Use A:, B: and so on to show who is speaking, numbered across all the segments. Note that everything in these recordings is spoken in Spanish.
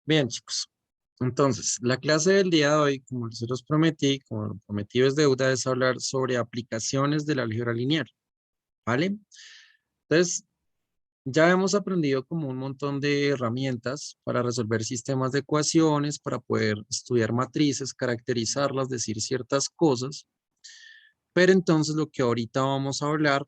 A: Bien, chicos. Entonces, la clase del día de hoy, como se los prometí, como lo prometido es deuda, es hablar sobre aplicaciones del álgebra lineal, ¿vale? Entonces, ya hemos aprendido como un montón de herramientas para resolver sistemas de ecuaciones, para poder estudiar matrices, caracterizarlas, decir ciertas cosas, pero entonces lo que ahorita vamos a hablar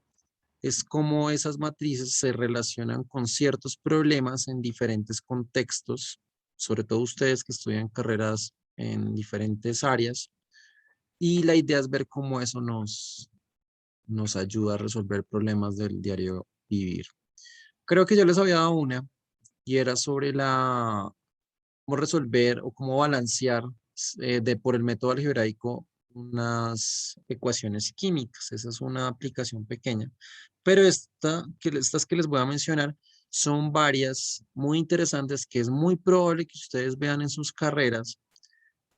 A: es cómo esas matrices se relacionan con ciertos problemas en diferentes contextos, sobre todo ustedes que estudian carreras en diferentes áreas, y la idea es ver cómo eso nos ayuda a resolver problemas del diario vivir. Creo que yo les había dado una, y era sobre cómo resolver o cómo balancear por el método algebraico unas ecuaciones químicas. Esa es una aplicación pequeña. Pero estas que les voy a mencionar son varias muy interesantes que es muy probable que ustedes vean en sus carreras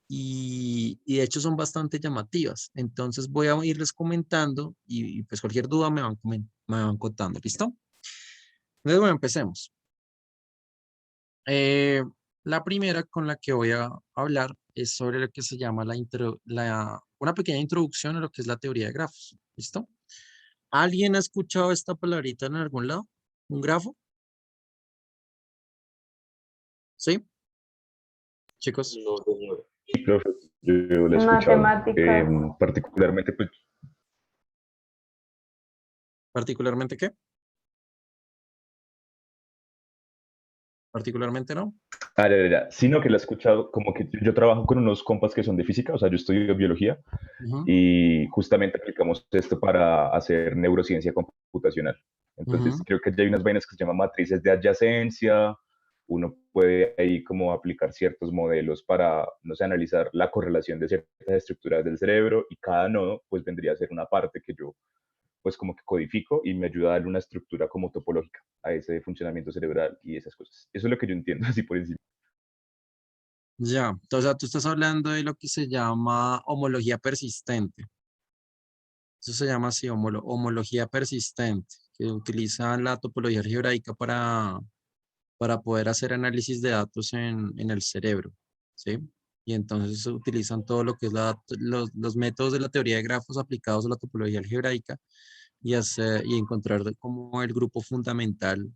A: y de hecho son bastante llamativas. Entonces voy a irles comentando y pues cualquier duda me van contando. ¿Listo? Entonces, bueno, empecemos. Eh, la primera con la que voy a hablar es sobre lo que se llama una pequeña introducción a lo que es la teoría de grafos. ¿Listo? ¿Alguien ha escuchado esta palabrita en algún lado? ¿Un grafo? ¿Sí? Chicos,
B: No, señor. Sí, profe, yo lo he
C: En
B: escuchado.
C: matemáticas,
B: Particularmente, pues,
A: ¿particularmente qué? ¿Particularmente no?
B: sino que lo he escuchado como que yo trabajo con unos compas que son de física, o sea, yo estudio biología
A: Ujú,
B: y justamente aplicamos esto para hacer neurociencia computacional. Entonces,
A: ujú.
B: creo que ya hay unas vainas que se llaman matrices de adyacencia. Uno puede ahí como aplicar ciertos modelos para, no sé, analizar la correlación de ciertas estructuras del cerebro y cada nodo pues vendría a ser una parte que yo pues como que codifico y me ayuda a darle una estructura como topológica a ese funcionamiento cerebral y esas cosas. Eso es lo que yo entiendo así por encima.
A: Ya, entonces tú estás hablando de lo que se llama homología persistente. Eso se llama así, homología persistente, que utiliza la topología algebraica para poder hacer análisis de datos en el cerebro, ¿sí? Y entonces se utilizan todo lo que es los métodos de la teoría de grafos aplicados a la topología algebraica y encontrar cómo el grupo fundamental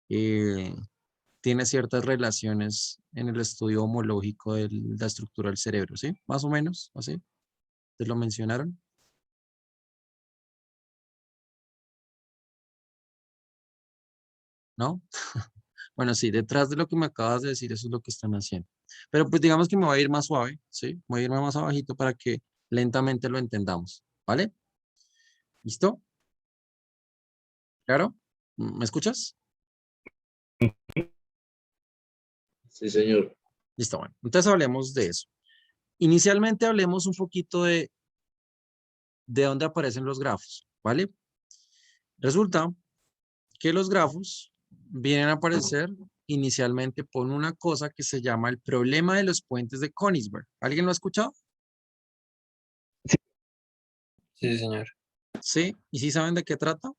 A: eh, tiene ciertas relaciones en el estudio homológico de la estructura del cerebro, ¿sí? Más o menos, así. ¿Te lo mencionaron? ¿No? Bueno, sí, detrás de lo que me acabas de decir, eso es lo que están haciendo. Pero pues digamos que me voy a ir más suave, ¿sí? Voy a irme más abajito para que lentamente lo entendamos, ¿vale? ¿Listo? ¿Claro? ¿Me escuchas?
C: sí, señor.
A: Listo, bueno. Entonces hablemos de eso. Inicialmente hablemos un poquito de dónde aparecen los grafos, ¿vale? Resulta que los grafos vienen a aparecer inicialmente por una cosa que se llama el problema de los puentes de Königsberg. ¿Alguien lo ha escuchado?
D: Sí, señor.
A: Sí. ¿Y sí saben de qué trata?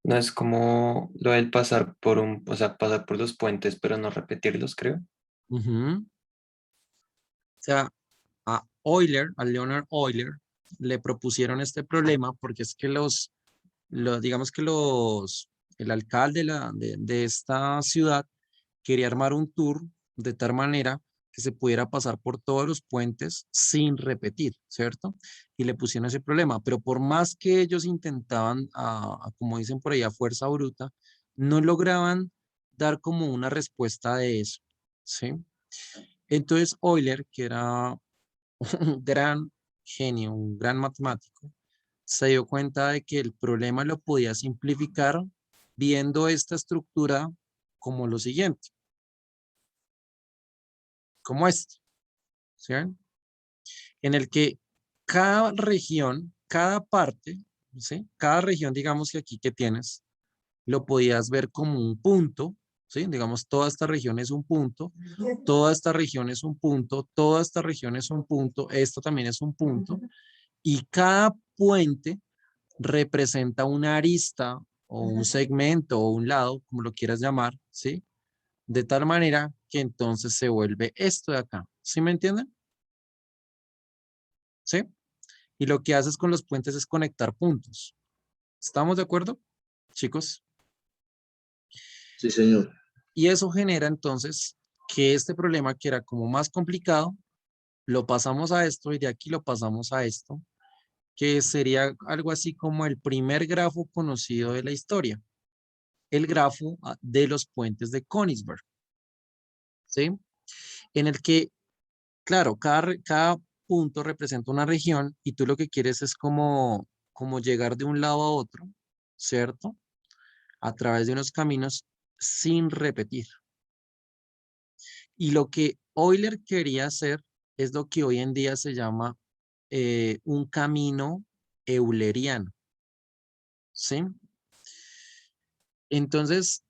D: No es como lo del pasar por o sea, pasar por los puentes, pero no repetirlos, creo.
A: Ujú. O sea, a Euler, a Leonard Euler, le propusieron este problema porque es que digamos que el alcalde de esta ciudad quería armar un tour de tal manera que se pudiera pasar por todos los puentes sin repetir, ¿cierto? Y le pusieron ese problema, pero por más que ellos intentaban, como dicen por ahí, a fuerza bruta, no lograban dar como una respuesta de eso, ¿sí? Entonces Euler, que era un gran genio, un gran matemático, se dio cuenta de que el problema lo podía simplificar viendo esta estructura como lo siguiente, como este, ¿sí ven? En el que cada región, cada parte, ¿sí? Cada región, digamos que aquí que tienes, lo podías ver como un punto, ¿sí? Digamos, toda esta región es un punto, toda esta región es un punto, toda esta región es un punto, esto también es un punto, y cada puente representa una arista o un segmento o un lado, como lo quieras llamar, ¿sí? De tal manera que entonces se vuelve esto de acá. ¿Sí me entienden? ¿Sí? Y lo que haces con los puentes es conectar puntos. ¿Estamos de acuerdo, chicos?
C: Sí, señor.
A: Y eso genera entonces que este problema, que era como más complicado, lo pasamos a esto y de aquí lo pasamos a esto, que sería algo así como el primer grafo conocido de la historia, el grafo de los puentes de Königsberg, ¿sí? En el que, claro, cada punto representa una región y tú lo que quieres es como llegar de un lado a otro, ¿cierto? A través de unos caminos sin repetir. Y lo que Euler quería hacer es lo que hoy en día se llama un camino euleriano, ¿sí? Entonces,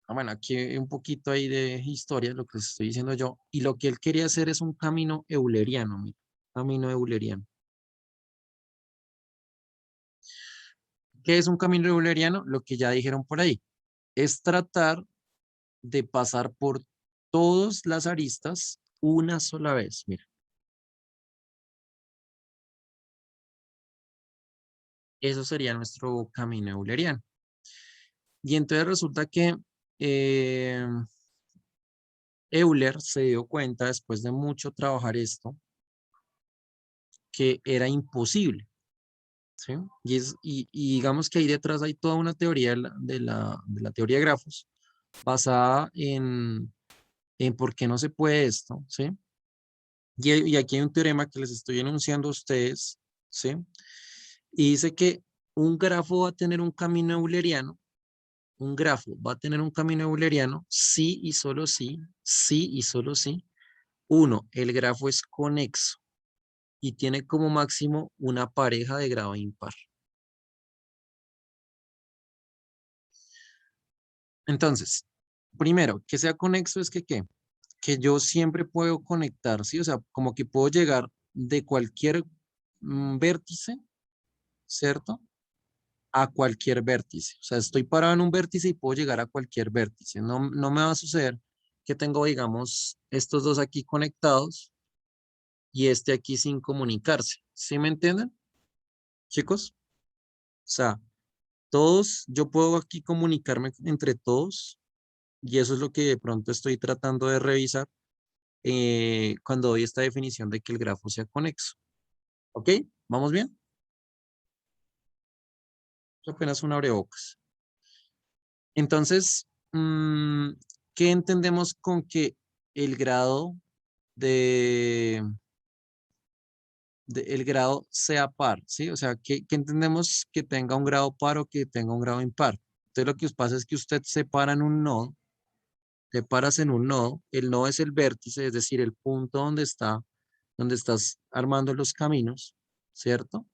A: bueno, aquí un poquito ahí de historia, lo que les estoy diciendo yo, y lo que él quería hacer es un camino euleriano, mira, camino euleriano. ¿Qué es un camino euleriano? Lo que ya dijeron por ahí, es tratar de pasar por todas las aristas una sola vez, mira. Eso sería nuestro camino euleriano. Y entonces resulta que eh, Euler se dio cuenta después de mucho trabajar esto, que era imposible, ¿sí? Y digamos que ahí detrás hay toda una teoría de la teoría de grafos basada en por qué no se puede esto, ¿sí? Y aquí hay un teorema que les estoy enunciando a ustedes, ¿sí? Y dice que un grafo va a tener un camino euleriano, un grafo va a tener un camino euleriano sí y solo sí y solo sí. Uno, el grafo es conexo y tiene como máximo una pareja de grado impar. Entonces, primero, que sea conexo es que, ¿qué? Que yo siempre puedo conectar, ¿sí? O sea, como que puedo llegar de cualquier vértice, ¿cierto? A cualquier vértice. O sea, estoy parado en un vértice y puedo llegar a cualquier vértice. No me va a suceder que tengo, digamos, estos dos aquí conectados y este aquí sin comunicarse. ¿Sí me entienden, chicos? O sea, todos, yo puedo aquí comunicarme entre todos y eso es lo que de pronto estoy tratando de revisar cuando doy esta definición de que el grafo sea conexo. ¿Ok? ¿Vamos bien? Es apenas un abrebocas. Entonces, ¿qué entendemos con que el grado el grado sea par? ¿Sí? O sea, ¿qué entendemos que tenga un grado par o que tenga un grado impar? Entonces, lo que os pasa es que usted separa en un nodo, te paras en un nodo, el nodo es el vértice, es decir, el punto donde estás armando los caminos, ¿cierto?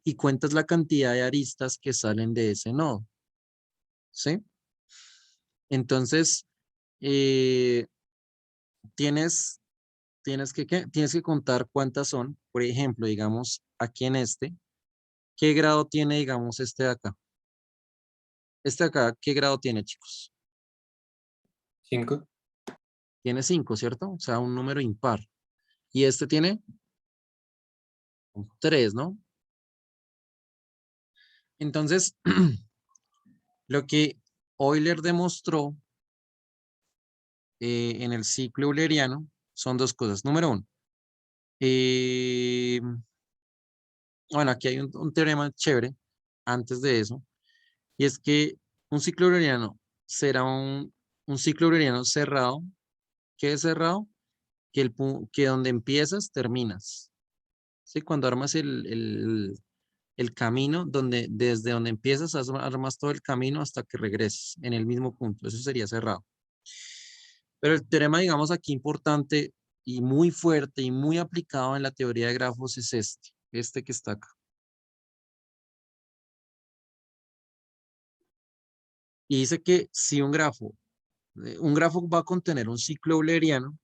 A: Y cuentas la cantidad de aristas que salen de ese nodo, ¿sí? Entonces, eh, tienes, tienes que contar cuántas son. Por ejemplo, digamos, aquí en este, ¿qué grado tiene, digamos, este de acá? Este de acá, ¿qué grado tiene, chicos?
D: 5.
A: Tiene 5, ¿cierto? O sea, un número impar. Y este tiene 3, ¿no? Entonces, lo que Euler demostró en el ciclo euleriano son dos cosas. Número uno, eh, bueno, aquí hay un teorema chévere antes de eso, y es que un ciclo euleriano será un ciclo euleriano cerrado. ¿Qué es cerrado? Que donde empiezas, terminas. ¿Sí? Cuando armas el camino, desde donde empiezas, armas todo el camino hasta que regreses en el mismo punto. Eso sería cerrado. Pero el teorema, digamos, aquí importante y muy fuerte y muy aplicado en la teoría de grafos es este que está acá. Y dice que si un grafo va a contener un ciclo euleriano,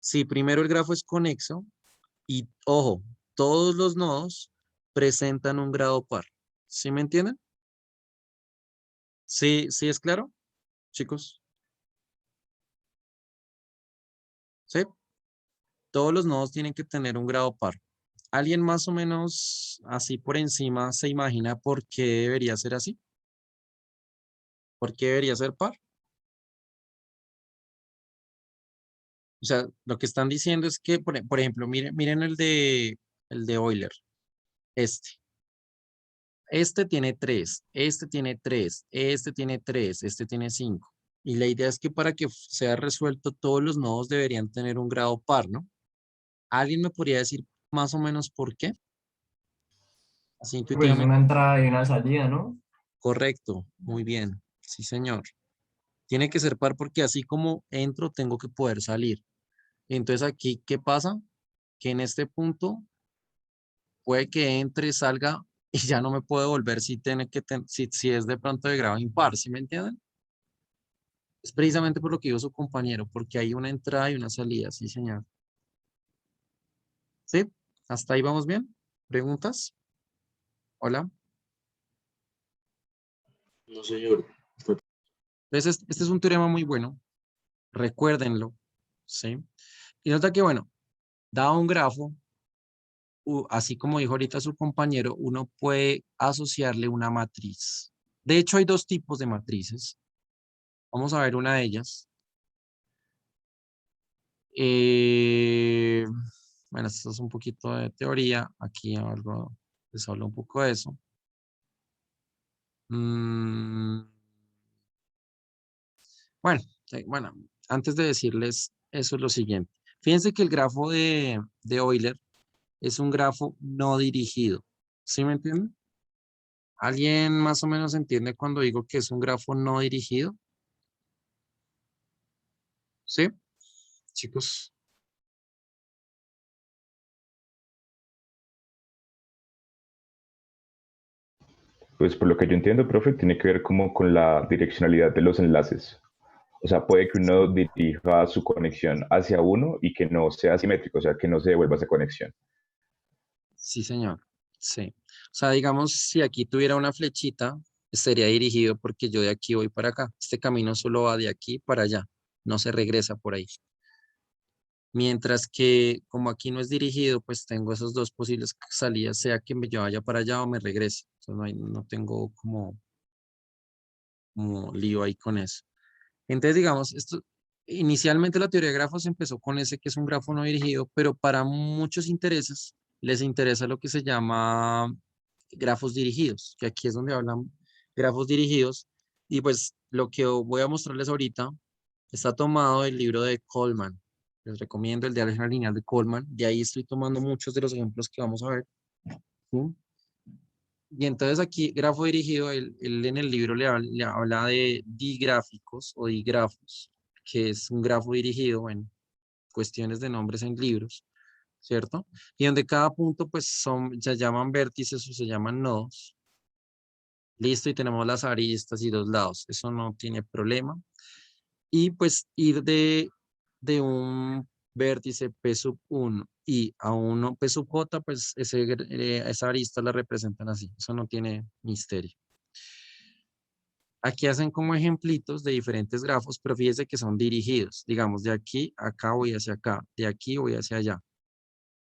A: si primero el grafo es conexo y, ojo, todos los nodos presentan un grado par. ¿Sí me entienden? ¿Sí, sí es claro, chicos? ¿Sí? Todos los nodos tienen que tener un grado par. ¿Alguien más o menos así por encima se imagina por qué debería ser así? ¿Por qué debería ser par? O sea, lo que están diciendo es que, por ejemplo, miren el de Euler, este. Este tiene 3, este tiene 3, este tiene 3, este tiene 5. Y la idea es que para que sea resuelto, todos los nodos deberían tener un grado par, ¿no? ¿Alguien me podría decir más o menos por qué? Así
E: Pues
A: intuitivamente.
E: una entrada y una salida, ¿no?
A: Correcto, muy bien. Sí, señor. Tiene que ser par porque así como entro, tengo que poder salir. Entonces aquí, ¿qué pasa? Que en este punto puede que entre, salga y ya no me puedo volver si es de pronto de grado impar, ¿sí me entienden? Es precisamente por lo que dijo su compañero, porque hay una entrada y una salida, sí, señor. ¿Sí? ¿Hasta ahí vamos bien? ¿Preguntas? Hola.
C: No, señor.
A: Entonces, este es un teorema muy bueno. Recuérdenlo. ¿Sí? Y nota que, bueno, dado un grafo, así como dijo ahorita su compañero, uno puede asociarle una matriz. De hecho, hay dos tipos de matrices. Vamos a ver una de ellas. Eh, bueno, esto es un poquito de teoría. Aquí algo, les hablo un poco de eso. Mm, bueno, bueno, antes de decirles eso es lo siguiente. Fíjense que el grafo de Euler es un grafo no dirigido. ¿Sí me entienden? ¿Alguien más o menos entiende cuando digo que es un grafo no dirigido? ¿Sí? Chicos.
B: Pues por lo que yo entiendo, profe, tiene que ver como con la direccionalidad de los enlaces. O sea, puede que uno dirija su conexión hacia uno y que no sea simétrico, o sea, que no se devuelva esa conexión.
A: Sí, señor. Sí. O sea, digamos, si aquí tuviera una flechita, estaría dirigido porque yo de aquí voy para acá. Este camino solo va de aquí para allá, no se regresa por ahí. Mientras que como aquí no es dirigido, pues tengo esas dos posibles salidas, sea que yo vaya para allá o me regrese. Entonces no tengo como lío ahí con eso. Entonces, digamos, inicialmente la teoría de grafos empezó con ese que es un grafo no dirigido, pero para muchos intereses les interesa lo que se llama grafos dirigidos, que aquí es donde hablan grafos dirigidos. Y pues lo que voy a mostrarles ahorita está tomado del libro de Coleman. Les recomiendo el de álgebra lineal de Coleman. De ahí estoy tomando muchos de los ejemplos que vamos a ver. ¿Sí? Y entonces aquí, grafo dirigido, él en el libro le habla de digráficos o digrafos, que es un grafo dirigido, bueno, cuestiones de nombres en libros, ¿cierto? Y donde cada punto, pues, se llaman vértices o se llaman nodos. Listo, y tenemos las aristas y dos lados. Eso no tiene problema. Y pues ir de un vértice P sub 1 y a uno P sub J, pues esa arista la representan así. Eso no tiene misterio. Aquí hacen como ejemplitos de diferentes grafos, pero fíjese que son dirigidos. Digamos, de aquí a acá voy hacia acá, de aquí voy hacia allá.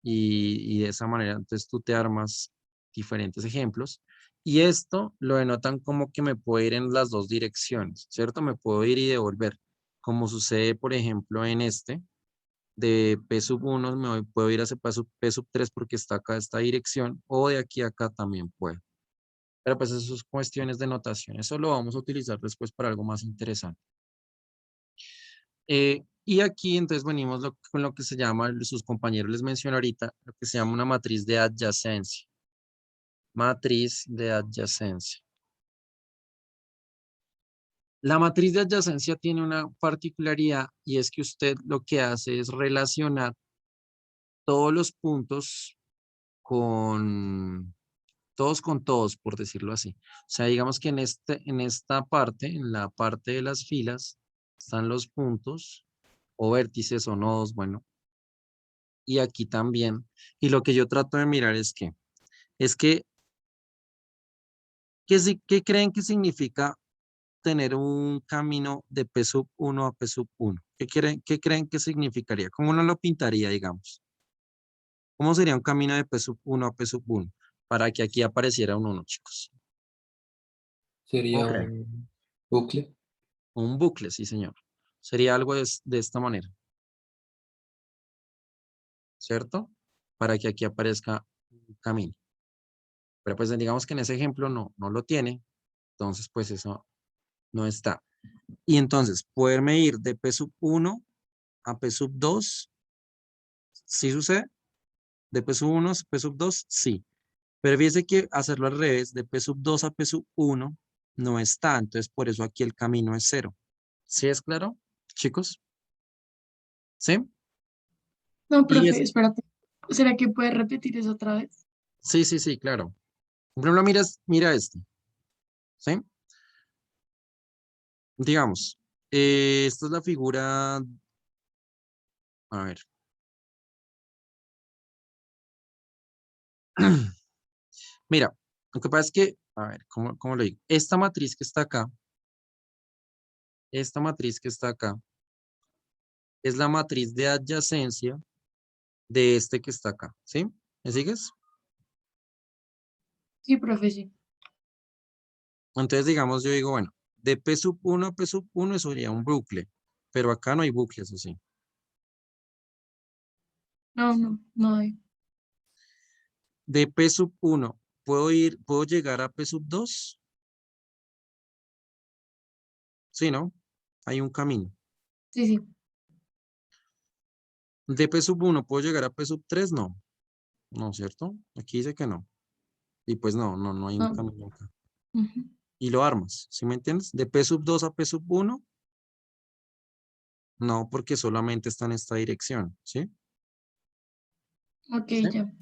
A: Y de esa manera, entonces tú te armas diferentes ejemplos. Y esto lo denotan como que me puedo ir en las dos direcciones, ¿cierto? Me puedo ir y devolver. Como sucede, por ejemplo, en este, de P sub 1 puedo ir hacia P sub 3 porque está acá esta dirección, o de aquí a acá también puedo. Pero pues eso es cuestiones de notación. Eso lo vamos a utilizar después para algo más interesante. Y aquí entonces venimos con lo que se llama, sus compañeros les menciono ahorita, lo que se llama una matriz de adyacencia. Matriz de adyacencia. La matriz de adyacencia tiene una particularidad y es que usted lo que hace es relacionar todos los puntos con todos, por decirlo así. O sea, digamos que en esta parte, en la parte de las filas, están los puntos o vértices o nodos, bueno, y aquí también. Y lo que yo trato de mirar es que, ¿qué creen que significa tener un camino de P sub 1 a P sub 1. ¿Qué creen que significaría? ¿Cómo uno lo pintaría, digamos? ¿Cómo sería un camino de P sub 1 a P sub 1? Para que aquí apareciera un 1, chicos.
D: Sería
A: ¿Cómo creen?
D: un bucle.
A: Un bucle, sí, señor. Sería algo de esta manera. ¿Cierto? Para que aquí aparezca un camino. Pero pues digamos que en ese ejemplo no lo tiene. Entonces, pues eso no está. Y entonces, poderme ir de P sub 1 a P sub 2, ¿sí sucede? De P sub 1 a P sub 2, sí. Pero fíjese que hacerlo al revés, de P sub 2 a P sub 1, no está. Entonces, por eso aquí el camino es 0. ¿Sí es claro, chicos? ¿Sí?
F: No,
A: Y
F: profe,
A: es,
F: espérate. ¿Será que puedes repetir eso otra vez?
A: sí, claro. Por ejemplo, mira esto. ¿Sí? Digamos, esta es la figura, a ver. Mira, lo que pasa es que, a ver, ¿cómo lo digo? Esta matriz que está acá, es la matriz de adyacencia de este que está acá, ¿sí? ¿Me sigues?
F: Sí, profe, sí.
A: Entonces, digamos, yo digo, bueno, de P sub 1 a P sub 1 eso sería un bucle, pero acá no hay bucles, ¿o sí?
F: No hay.
A: De P sub 1, ¿puedo llegar a P sub 2? Sí, ¿no? Hay un camino.
F: Sí, sí.
A: De P sub 1, ¿puedo llegar a P sub 3? No. No, ¿cierto? Aquí dice que no. Y pues no hay un
F: No.
A: camino acá.
F: Ujú.
A: Y lo armas, ¿sí me entiendes? De P sub 2 a P sub 1, no, porque solamente está en esta dirección, ¿sí?
F: Ok,
A: ¿Sí?
F: ya.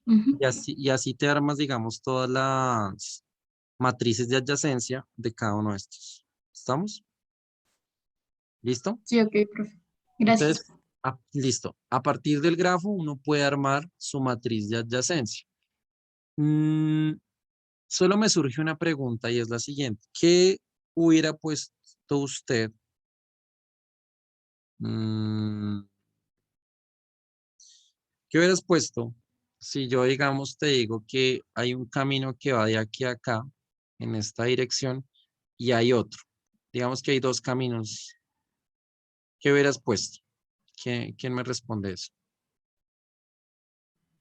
F: Ujú.
A: Y así te armas, digamos, todas las matrices de adyacencia de cada uno de estos. ¿Estamos? ¿Listo?
F: Sí, ok, profe. Gracias.
A: Entonces, listo. A partir del grafo uno puede armar su matriz de adyacencia. Mm, Solo me surge una pregunta y es la siguiente. ¿Qué hubiera puesto usted? Mm, ¿Qué hubieras puesto si yo, digamos, te digo que hay un camino que va de aquí a acá, en esta dirección, y hay otro? Digamos que hay dos caminos. ¿Qué hubieras puesto? ¿Quién me responde eso?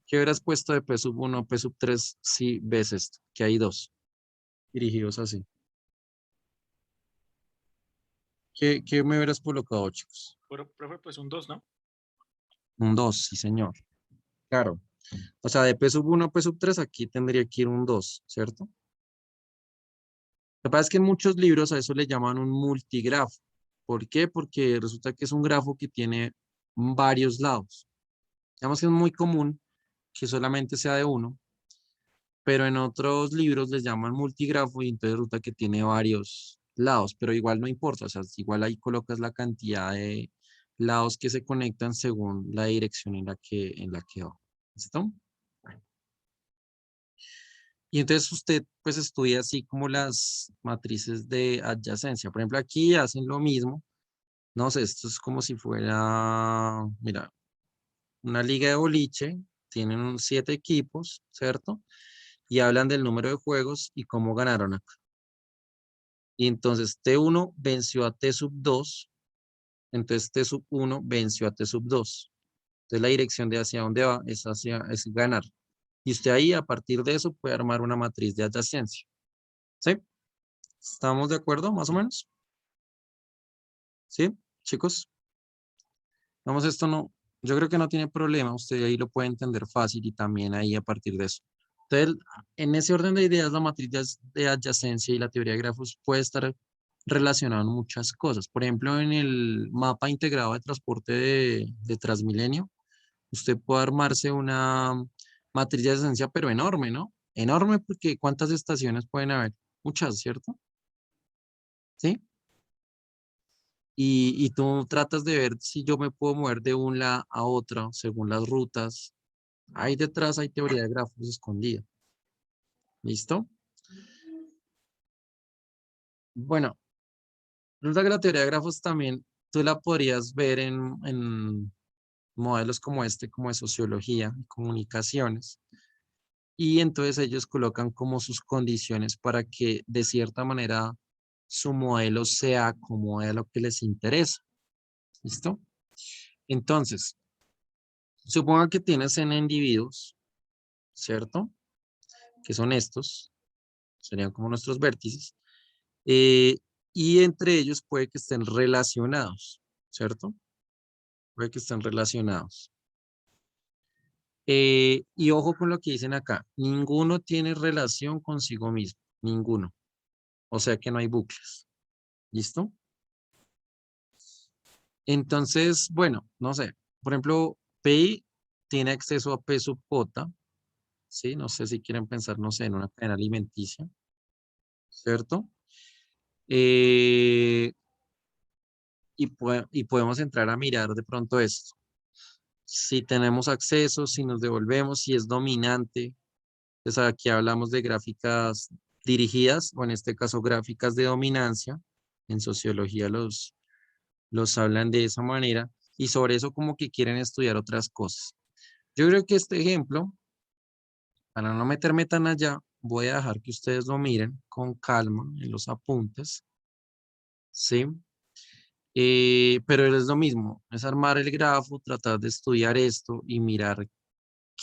A: ¿Qué hubieras puesto de P sub 1 a P sub 3 si ves esto? Que hay dos dirigidos así. ¿Qué me hubieras colocado, chicos?
G: Profe, pues un 2, ¿no?
A: Un 2, sí, señor. Claro. O sea, de P sub 1 a P sub 3 aquí tendría que ir un 2, ¿cierto? Lo que pasa es que en muchos libros a eso le llaman un multigrafo. ¿Por qué? Porque resulta que es un grafo que tiene varios lados. Digamos que es muy común que solamente sea de uno, pero en otros libros les llaman multigrafo y entonces resulta que tiene varios lados, pero igual no importa, o sea, igual ahí colocas la cantidad de lados que se conectan según la dirección en la que va. ¿Listo? Y entonces usted pues estudia así como las matrices de adyacencia. Por ejemplo, aquí hacen lo mismo. No sé, esto es como si fuera, mira, una liga de boliche, tienen 7 equipos, ¿cierto? Y hablan del número de juegos y cómo ganaron acá. Y entonces T1 venció a T sub 2, entonces T sub 1 venció a T sub 2. Entonces la dirección de hacia dónde va es ganar. Y usted ahí a partir de eso puede armar una matriz de adyacencia. ¿Sí? ¿Estamos de acuerdo más o menos? ¿Sí, chicos? Vamos, esto no, yo creo que no tiene problema, usted ahí lo puede entender fácil y también ahí a partir de eso. Entonces, en ese orden de ideas, la matriz de adyacencia y la teoría de grafos puede estar relacionada en muchas cosas. Por ejemplo, en el mapa integrado de transporte de Transmilenio, usted puede armarse una matriz de adyacencia, pero enorme, ¿no? Enorme porque ¿cuántas estaciones pueden haber? Muchas, ¿cierto? ¿Sí? Y tú tratas de ver si yo me puedo mover de un lado a otro según las rutas. Ahí detrás hay teoría de grafos escondida. ¿Listo? Bueno, resulta que la teoría de grafos también tú la podrías ver en modelos como este, como de sociología, comunicaciones, y entonces ellos colocan como sus condiciones para que de cierta manera su modelo se acomode a lo que les interesa. ¿Listo? Entonces, suponga que tienes n individuos, ¿cierto? Que son estos, serían como nuestros vértices, y entre ellos puede que estén relacionados, ¿cierto? Puede que estén relacionados. Y ojo con lo que dicen acá, ninguno tiene relación consigo mismo, ninguno. O sea que no hay bucles. ¿Listo? Entonces, bueno, no sé. Por ejemplo, P tiene acceso a P sub J, ¿sí? No sé si quieren pensar, no sé, en una cadena alimenticia, ¿cierto? Eh, y podemos entrar a mirar de pronto esto. Si tenemos acceso, si nos devolvemos, si es dominante. Entonces aquí hablamos de gráficas dirigidas, o en este caso gráficas de dominancia. En sociología los hablan de esa manera. Y sobre eso como que quieren estudiar otras cosas. Yo creo que este ejemplo, para no meterme tan allá, voy a dejar que ustedes lo miren con calma en los apuntes. ¿Sí? Pero es lo mismo, es armar el grafo, tratar de estudiar esto y mirar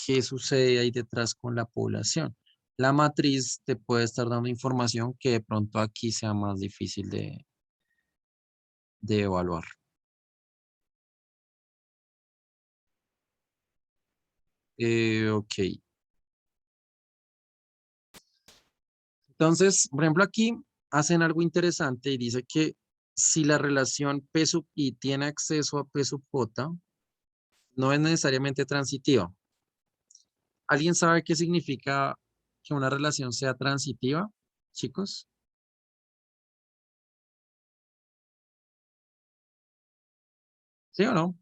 A: qué sucede ahí detrás con la población. La matriz te puede estar dando información que de pronto aquí sea más difícil de evaluar. Ok. Entonces, por ejemplo, aquí hacen algo interesante y dice que si la relación P sub I tiene acceso a P sub J, no es necesariamente transitiva. ¿Alguien sabe qué significa que una relación sea transitiva, chicos? ¿Sí o no?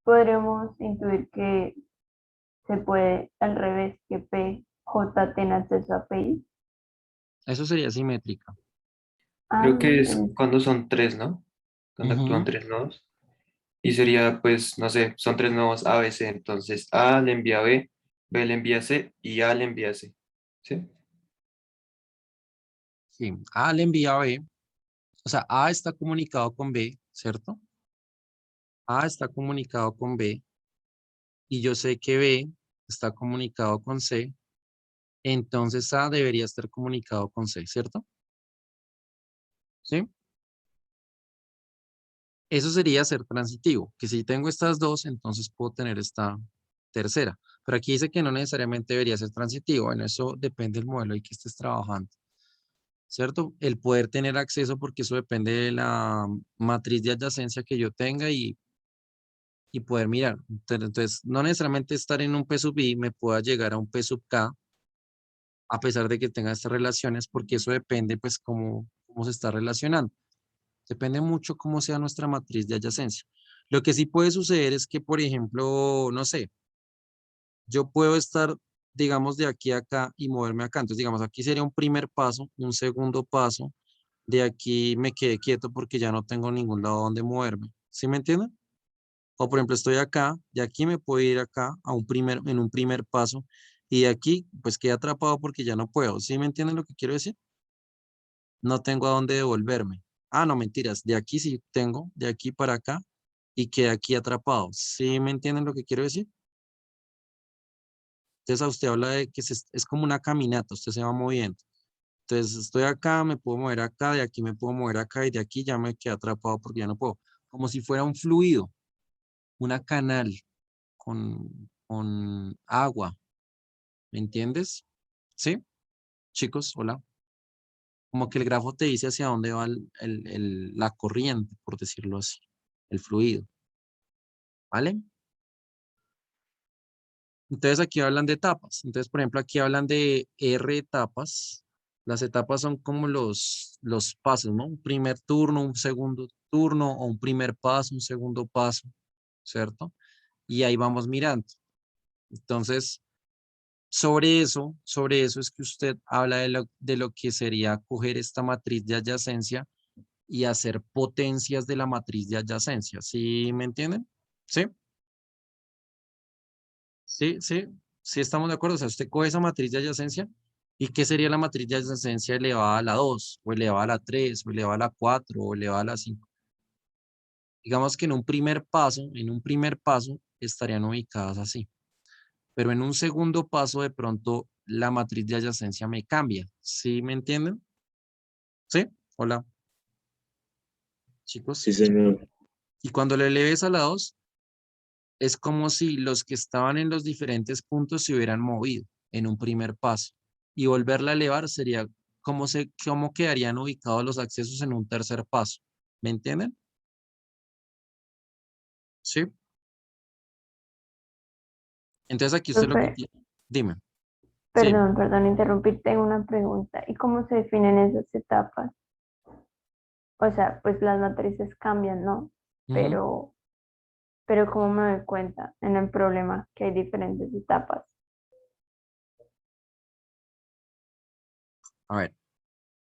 G: Podremos intuir que se puede al revés, que PJ tenga acceso a PI.
A: Eso sería simétrica.
D: Creo que es
G: En-
D: cuando son tres, ¿no? Cuando actúan
A: Ujú.
D: tres nodos. Y sería, pues, no sé, son tres nodos A, B, C. Entonces, A le envía a B, B le envía a C y A le envía a C. ¿Sí?
A: Sí, A le envía a B, o sea, A está comunicado con B, ¿cierto? A está comunicado con B y yo sé que B está comunicado con C, entonces A debería estar comunicado con C, ¿cierto? ¿Sí? Eso sería ser transitivo, que si tengo estas dos, entonces puedo tener esta tercera. Pero aquí dice que no necesariamente debería ser transitivo. Bueno, eso depende del modelo y que estés trabajando, ¿cierto? El poder tener acceso, porque eso depende de la matriz de adyacencia que yo tenga y poder mirar. Entonces, no necesariamente estar en un P sub I me pueda llegar a un P sub K, a pesar de que tenga estas relaciones, porque eso depende, pues, cómo se está relacionando. Depende mucho cómo sea nuestra matriz de adyacencia. Lo que sí puede suceder es que, por ejemplo, no sé, yo puedo estar, digamos, de aquí a acá y moverme acá. Entonces, digamos, aquí sería un primer paso, un segundo paso. De aquí me quedé quieto porque ya no tengo ningún lado donde moverme. ¿Sí me entienden? O por ejemplo, estoy acá, de aquí me puedo ir acá en un primer paso y de aquí pues quedé atrapado porque ya no puedo. ¿Sí me entienden lo que quiero decir? No tengo a dónde devolverme. Ah, no, mentiras. De aquí sí tengo, de aquí para acá y quedé aquí atrapado. ¿Sí me entienden lo que quiero decir? Entonces a usted habla de que es como una caminata, usted se va moviendo. Entonces estoy acá, me puedo mover acá, de aquí me puedo mover acá y de aquí ya me quedé atrapado porque ya no puedo. Como si fuera un fluido, una canal con agua. ¿Me entiendes? ¿Sí? Chicos, hola. Como que el grafo te dice hacia dónde va la corriente, por decirlo así, el fluido. ¿Vale? Entonces aquí hablan de etapas. Entonces, por ejemplo, aquí hablan de R etapas. Las etapas son como los pasos, ¿no? Un primer turno, un segundo turno, o un primer paso, un segundo paso, ¿cierto? Y ahí vamos mirando. Entonces, Sobre eso es que usted habla de lo que sería coger esta matriz de adyacencia y hacer potencias de la matriz de adyacencia. ¿Sí me entienden? ¿Sí? Sí, sí, sí estamos de acuerdo. O sea, usted coge esa matriz de adyacencia y ¿qué sería la matriz de adyacencia elevada a la 2 o elevada a la 3 o elevada a la 4 o elevada a la 5? Digamos que en un primer paso estarían ubicadas así, pero en un segundo paso de pronto la matriz de adyacencia me cambia. ¿Sí me entienden? ¿Sí? Hola,
C: Sí,
A: chicos.
C: señor.
A: Y cuando le eleves a la 2 es como si los que estaban en los diferentes puntos se hubieran movido en un primer paso. Y volverla a elevar sería cómo quedarían ubicados los accesos en un tercer paso. ¿Me entienden? Sí. Entonces aquí usted lo que
G: Profe,
A: tiene. Dime. Sí.
G: perdón, interrumpir, tengo una pregunta. ¿Y cómo se definen esas etapas? O sea, pues las matrices cambian, ¿no?
A: Ujú.
G: Pero, pero ¿cómo me doy cuenta en el problema que hay diferentes etapas?
A: A ver,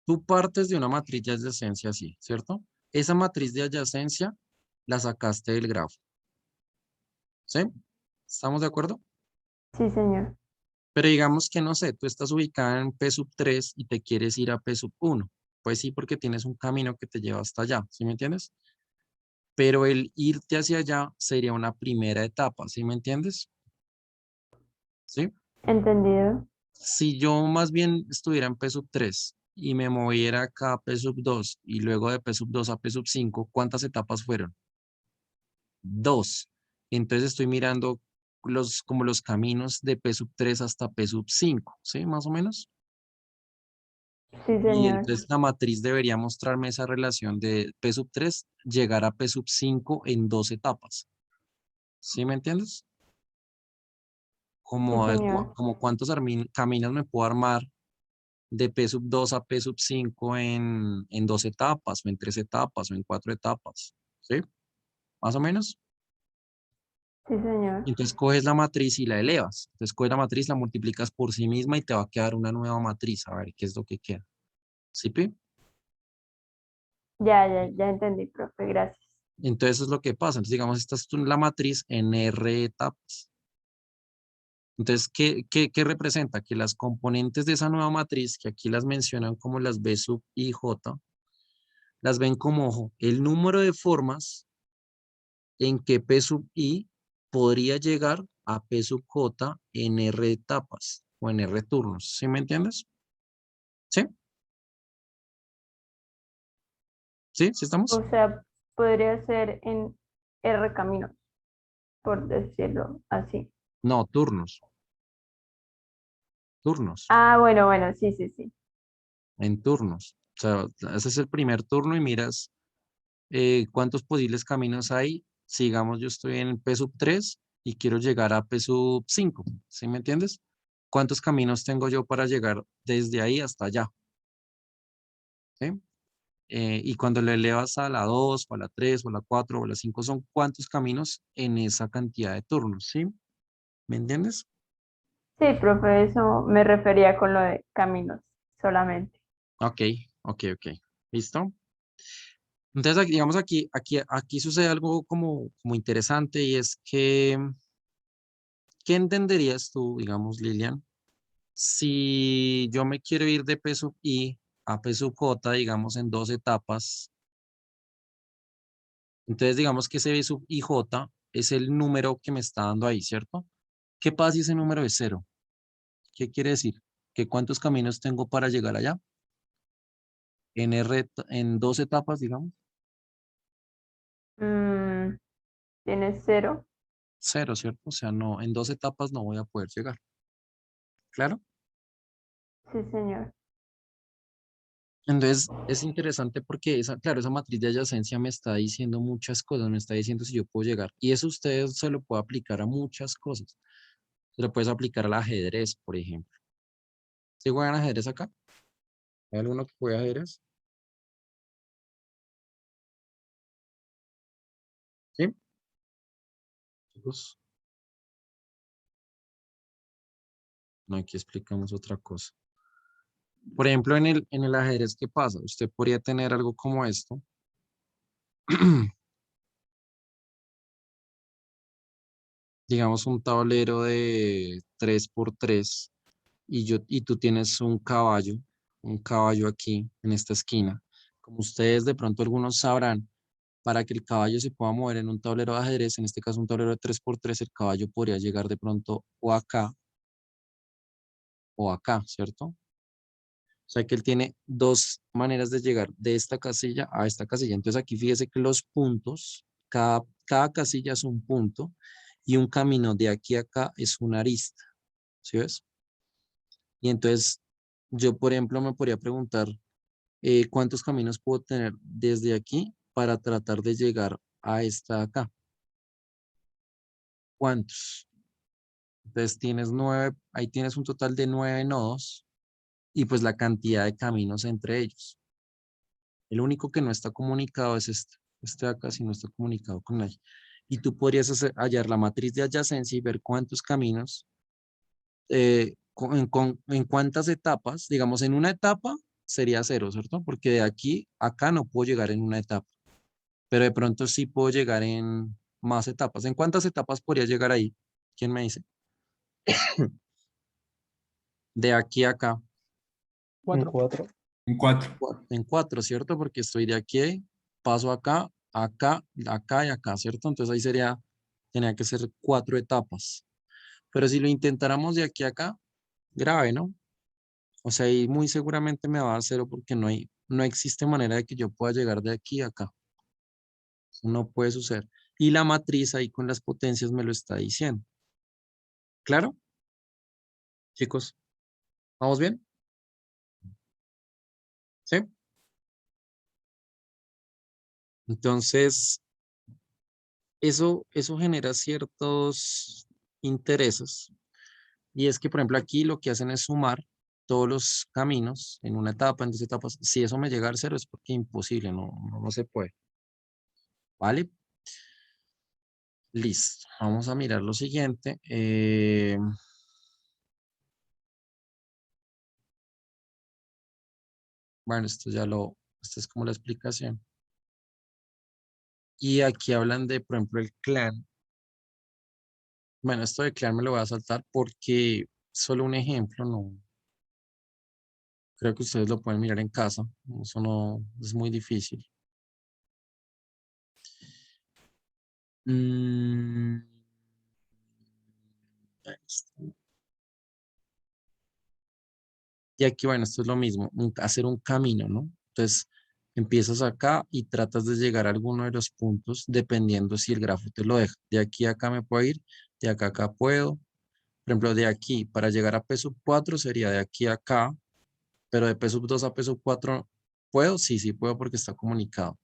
A: tú partes de una matriz de adyacencia así, ¿cierto? Esa matriz de adyacencia la sacaste del grafo. ¿Sí? ¿Estamos de acuerdo?
G: Sí, señor.
A: Pero digamos que no sé, tú estás ubicada en P sub 3 y te quieres ir a P sub 1. Pues sí, porque tienes un camino que te lleva hasta allá, ¿sí me entiendes? Pero el irte hacia allá sería una primera etapa, ¿sí me entiendes? ¿Sí?
G: Entendido.
A: Si yo más bien estuviera en P sub 3 y me moviera acá a P sub 2 y luego de P sub 2 a P sub 5, ¿cuántas etapas fueron? Dos. Entonces estoy mirando como los caminos de P sub 3 hasta P sub 5, ¿sí? Más o menos.
G: Sí,
A: Y
G: señor.
A: entonces la matriz debería mostrarme esa relación de P sub 3 llegar a P sub 5 en dos etapas. ¿Sí me entiendes?
G: Sí,
A: Como, a ver,
G: señor.
A: como cuántos caminos me puedo armar de P sub 2 a P sub 5 en dos etapas, o en tres etapas, o en cuatro etapas. ¿Sí? Más o menos.
G: Sí, señor.
A: Y entonces coges la matriz y la elevas. Entonces coges la matriz, la multiplicas por sí misma y te va a quedar una nueva matriz. A ver qué es lo que queda. ¿Sí, Pi?
G: Ya entendí, profe. Gracias.
A: Entonces eso es lo que pasa. Entonces digamos, esta es la matriz en R etapas. Entonces, ¿qué representa? Que las componentes de esa nueva matriz, que aquí las mencionan como las B sub I, J, las ven como, ojo, el número de formas en que P sub I podría llegar a P sub J en R etapas o en R turnos. ¿Sí me entiendes? ¿Sí? ¿Sí? ¿Sí estamos?
G: O sea, podría ser en R caminos, por decirlo así.
A: No, turnos. Turnos.
G: Ah, bueno, sí, sí, sí.
A: En turnos. O sea, haces el primer turno y miras cuántos posibles caminos hay. Si digamos yo estoy en P sub 3 y quiero llegar a P sub 5, ¿sí me entiendes? ¿Cuántos caminos tengo yo para llegar desde ahí hasta allá? ¿Sí? Y cuando le elevas a la 2 o a la 3 o a la 4 o a la 5 son cuántos caminos en esa cantidad de turnos, ¿sí? ¿Me entiendes?
G: Sí, profe, eso me refería con lo de caminos solamente.
A: Ok, ok. ¿Listo? Entonces, digamos aquí sucede algo como interesante y es que, ¿qué entenderías tú, digamos, Lilian, si yo me quiero ir de P sub I a P sub J, digamos, en dos etapas? Entonces, digamos que ese B sub IJ es el número que me está dando ahí, ¿cierto? ¿Qué pasa si ese número es cero? ¿Qué quiere decir? ¿Que cuántos caminos tengo para llegar allá? En dos etapas, digamos.
G: Mm, ¿Tienes cero?
A: Cero, ¿cierto? O sea, no, en dos etapas no voy a poder llegar. ¿Claro?
G: Sí, señor.
A: Entonces, es interesante porque claro, esa matriz de adyacencia me está diciendo muchas cosas, me está diciendo si yo puedo llegar. Y eso usted se lo puede aplicar a muchas cosas. Se lo puedes aplicar al ajedrez, por ejemplo. ¿Sí juegan ajedrez acá? ¿Hay alguno que juegue ajedrez? ¿Sí? Chicos. No, aquí explicamos otra cosa. Por ejemplo, en el ajedrez, ¿qué pasa? Usted podría tener algo como esto. Digamos un tablero de 3 por 3 y tú tienes un caballo aquí en esta esquina. Como ustedes de pronto algunos sabrán, para que el caballo se pueda mover en un tablero de ajedrez, en este caso un tablero de 3 por 3, el caballo podría llegar de pronto o acá, ¿cierto? O sea que él tiene dos maneras de llegar de esta casilla a esta casilla. Entonces aquí fíjese que los puntos, cada casilla es un punto y un camino de aquí a acá es una arista. ¿Sí ves? Y entonces yo, por ejemplo, me podría preguntar cuántos caminos puedo tener desde aquí para tratar de llegar a esta acá. ¿Cuántos? Entonces tienes 9, ahí tienes un total de 9 nodos y pues la cantidad de caminos entre ellos. El único que no está comunicado es este. Este de acá sí no está comunicado con nadie. Y tú podrías hallar la matriz de adyacencia y ver cuántos caminos, en cuántas etapas, digamos, en una etapa sería 0, ¿cierto? Porque de aquí a acá no puedo llegar en una etapa, pero de pronto sí puedo llegar en más etapas. ¿En cuántas etapas podría llegar ahí? ¿Quién me dice? De aquí a acá.
E: En 4.
H: En 4.
A: En 4, ¿cierto? Porque estoy de aquí, paso acá, acá, acá y acá, ¿cierto? Entonces ahí tenía que ser 4 etapas. Pero si lo intentáramos de aquí a acá, grave, ¿no? O sea, ahí muy seguramente me va a dar 0 porque no existe manera de que yo pueda llegar de aquí a acá. No puede suceder. Y la matriz ahí con las potencias me lo está diciendo. ¿Claro? Chicos, ¿vamos bien? ¿Sí? Entonces, eso genera ciertos intereses. Y es que, por ejemplo, aquí lo que hacen es sumar todos los caminos en una etapa, en 2 etapas. Si eso me llega al 0 es porque imposible, no se puede. ¿Vale? Listo. Vamos a mirar lo siguiente. Bueno, esto es como la explicación. Y aquí hablan de, por ejemplo, el clan. Bueno, esto de clan me lo voy a saltar porque solo un ejemplo, no. Creo que ustedes lo pueden mirar en casa. Eso no es muy difícil. Mm, Y aquí, bueno, esto es lo mismo, hacer un camino, ¿no? Entonces, empiezas acá y tratas de llegar a alguno de los puntos dependiendo si el grafo te lo deja. De aquí a acá me puedo ir, de acá a acá puedo. Por ejemplo, de aquí para llegar a P sub 4 sería de aquí a acá, pero de P sub 2 a P sub 4, ¿puedo? Sí, sí puedo porque está comunicado.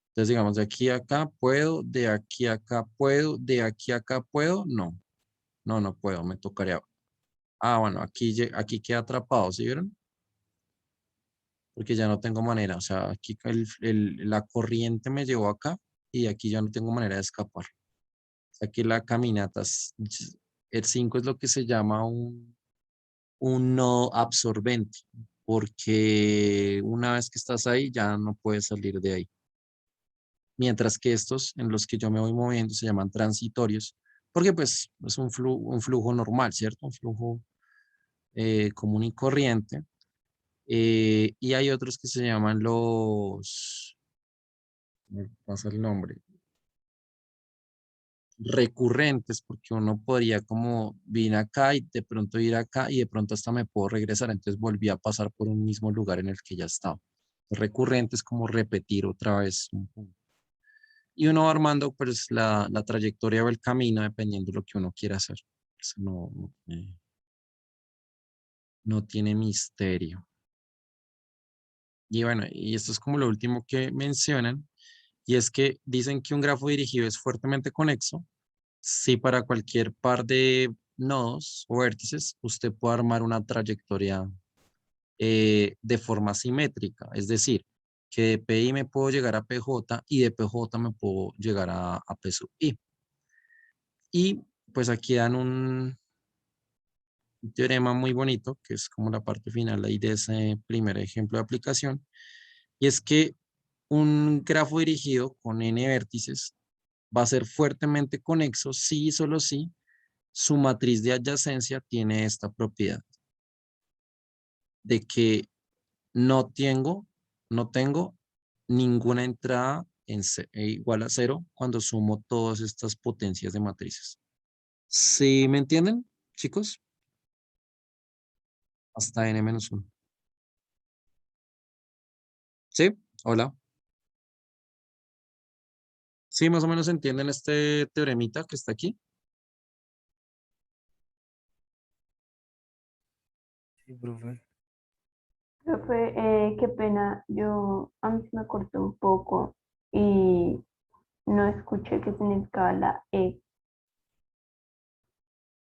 A: Entonces, digamos, de aquí a acá puedo, de aquí a acá puedo, de aquí a acá puedo. No puedo, me tocaría. Ah, bueno, aquí queda atrapado, ¿sí vieron? Porque ya no tengo manera, o sea, aquí la corriente me llevó acá y aquí ya no tengo manera de escapar. Aquí la caminata, el 5 es lo que se llama un nodo absorbente, porque una vez que estás ahí ya no puedes salir de ahí. Mientras que estos en los que yo me voy moviendo se llaman transitorios, porque pues es un flujo normal, ¿cierto? Un flujo común y corriente. Y hay otros que se llaman me pasa el nombre, recurrentes, porque uno podría como vine acá y de pronto ir acá y de pronto hasta me puedo regresar, entonces volví a pasar por un mismo lugar en el que ya estaba. Recurrente es como repetir otra vez un punto. Y uno va armando pues la trayectoria o el camino dependiendo de lo que uno quiera hacer. Eso no tiene misterio. Y bueno, y esto es como lo último que mencionan, y es que dicen que un grafo dirigido es fuertemente conexo si para cualquier par de nodos o vértices usted puede armar una trayectoria de forma simétrica, es decir, que de PI me puedo llegar a PJ y de PJ me puedo llegar a P sub I. Y pues aquí dan un teorema muy bonito, que es como la parte final ahí de ese primer ejemplo de aplicación, y es que un grafo dirigido con n vértices va a ser fuertemente conexo si y solo si su matriz de adyacencia tiene esta propiedad de que no tengo ninguna entrada igual a 0 cuando sumo todas estas potencias de matrices. ¿Sí me entienden, chicos? Hasta n-1. ¿Sí? Hola. ¿Sí más o menos entienden este teoremita que está aquí?
E: Sí, profe.
G: Profe, qué pena, a mí se me cortó un poco y no escuché qué significaba la E.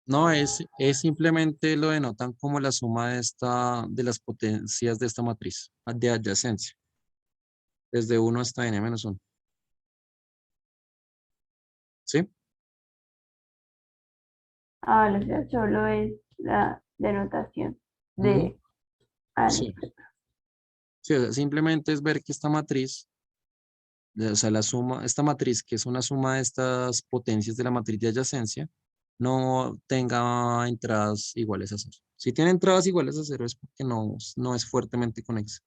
A: No, es simplemente lo denotan como la suma de las potencias de esta matriz de adyacencia, desde 1 hasta n-1. ¿Sí?
G: Ah, o sea, solo es la denotación
A: Ujú.
G: de... Ah,
A: Sí. Sí, o sea, simplemente es ver que esta matriz, o sea, esta matriz que es una suma de estas potencias de la matriz de adyacencia, no tenga entradas iguales a 0. Si tiene entradas iguales a 0 es porque no es fuertemente conexa.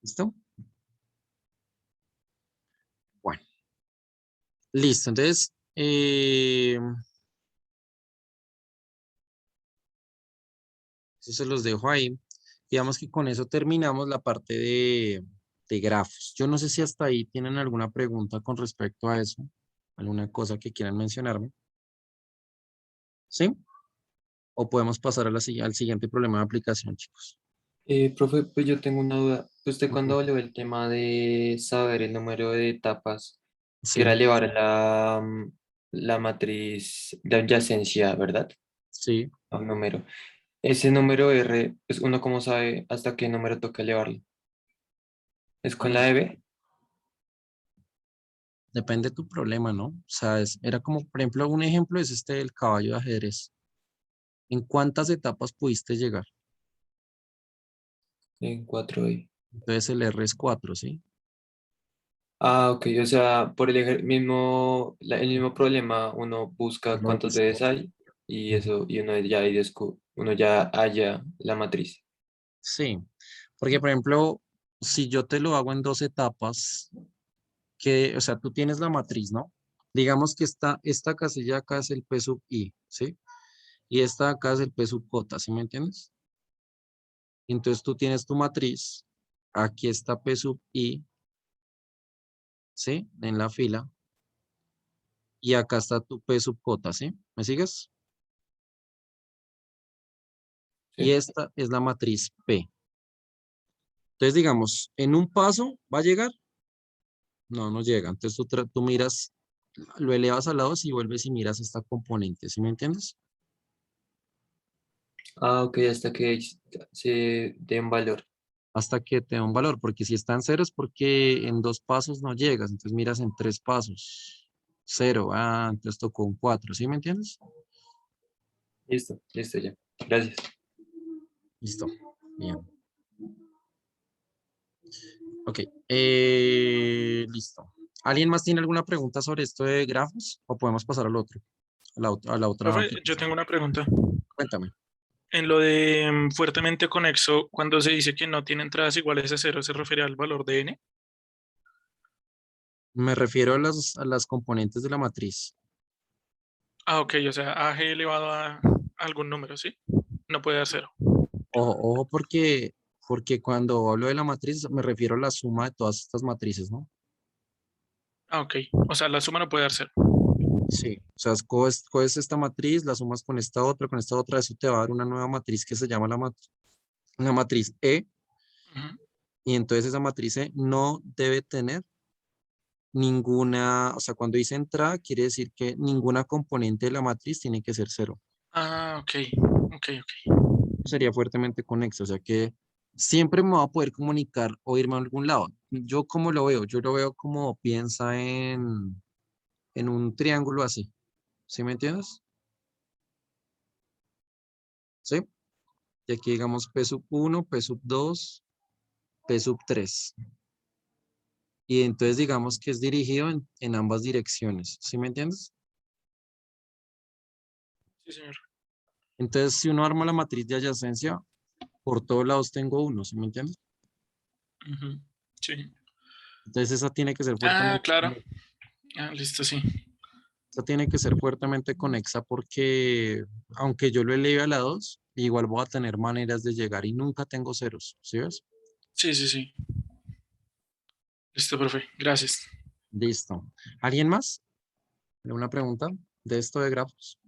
A: ¿Listo? Bueno, listo. Entonces, eso se los dejo ahí. Digamos que con eso terminamos la parte de grafos. Yo no sé si hasta ahí tienen alguna pregunta con respecto a eso, alguna cosa que quieran mencionarme. ¿Sí? O podemos pasar al siguiente problema de aplicación, chicos.
D: Profe, pues yo tengo una duda. Usted
A: Ujú.
D: cuando habló del tema de saber el número de etapas, que era
A: Sí,
D: elevar la matriz de adyacencia, ¿verdad?
A: sí.
D: A un número. Ese número R, pues uno cómo sabe hasta qué número toca elevarlo. ¿Es con la
A: Pues
D: de B?
A: depende de tu problema, ¿no? O sea, era como, por ejemplo, un ejemplo es este del caballo de ajedrez. ¿En cuántas etapas pudiste llegar?
D: En 4B.
A: Entonces el R es 4, ¿sí?
D: Ah, ok, o sea, por el mismo problema, uno busca
A: Lo
D: cuántos Bs hay y
A: Ujú.
D: eso, y uno ya halla la matriz.
A: Sí, porque por ejemplo, si yo te lo hago en 2 etapas, o sea, tú tienes la matriz, ¿no? Digamos que esta casilla acá es el P sub I, ¿sí? Y esta acá es el P sub J, ¿sí me entiendes? Entonces tú tienes tu matriz, aquí está P sub I, ¿sí? En la fila, y acá está tu P sub J, ¿sí? ¿Me sigues? Y
D: ¿Sí?
A: esta es la matriz P. Entonces, digamos, en un paso, ¿va a llegar? No, no llega. Entonces tú miras, lo elevas al lado y vuelves y miras esta componente, ¿sí me entiendes?
D: Ah, ok, hasta que se dé un valor.
A: Hasta que te da un valor, porque si está en 0 es porque en 2 pasos no llegas, entonces miras en 3 pasos. 0, entonces tocó un 4, ¿sí me entiendes?
D: Listo, listo ya. Gracias.
A: Listo. Bien. Ok. Listo. ¿Alguien más tiene alguna pregunta sobre esto de grafos? ¿O podemos pasar al otro? A la otra
H: Profe, yo
A: aplicación.
H: tengo una pregunta.
A: Cuéntame.
H: En lo de fuertemente conexo, cuando se dice que no tiene entradas iguales a 0, ¿se refiere al valor de n?
A: Me refiero a las componentes de la matriz.
H: Ah, ok, o sea, AG elevado a algún número, ¿sí? No puede dar 0.
A: Ojo, porque cuando hablo de la matriz me refiero a la suma de todas estas matrices, ¿no?
H: Ah, ok. O sea, la suma no puede dar 0.
A: Sí. O sea, coges esta matriz, la sumas con esta otra, eso te va a dar una nueva matriz que se llama la matriz E,
H: Ujú.
A: y entonces esa matriz E no debe tener ninguna, o sea, cuando dice entrada, quiere decir que ninguna componente de la matriz tiene que ser 0.
H: Ah, ok. Ok, ok.
A: Sería fuertemente conexo, o sea que siempre me voy a poder comunicar o irme a algún lado. ¿Yo cómo lo veo? Yo lo veo como piensa en un triángulo así, ¿sí me entiendes? ¿sí? Y aquí digamos P sub 1, P sub 2, P sub 3. Y entonces digamos que es dirigido en ambas direcciones, ¿sí me entiendes?
H: Sí, señor.
A: Entonces si uno arma la matriz de adyacencia, por todos lados tengo 1, ¿sí me entiendes?
H: Ujú, sí.
A: Entonces esa tiene que ser
H: Ah,
A: fuertemente,
H: claro. Ah, listo, sí.
A: esa tiene que ser fuertemente conexa porque aunque yo lo eleve a la 2, igual voy a tener maneras de llegar y nunca tengo ceros, ¿sí ves?
H: Sí, sí, sí. Listo, profe. Gracias.
A: Listo. ¿Alguien más? ¿Alguna pregunta de esto de grafos?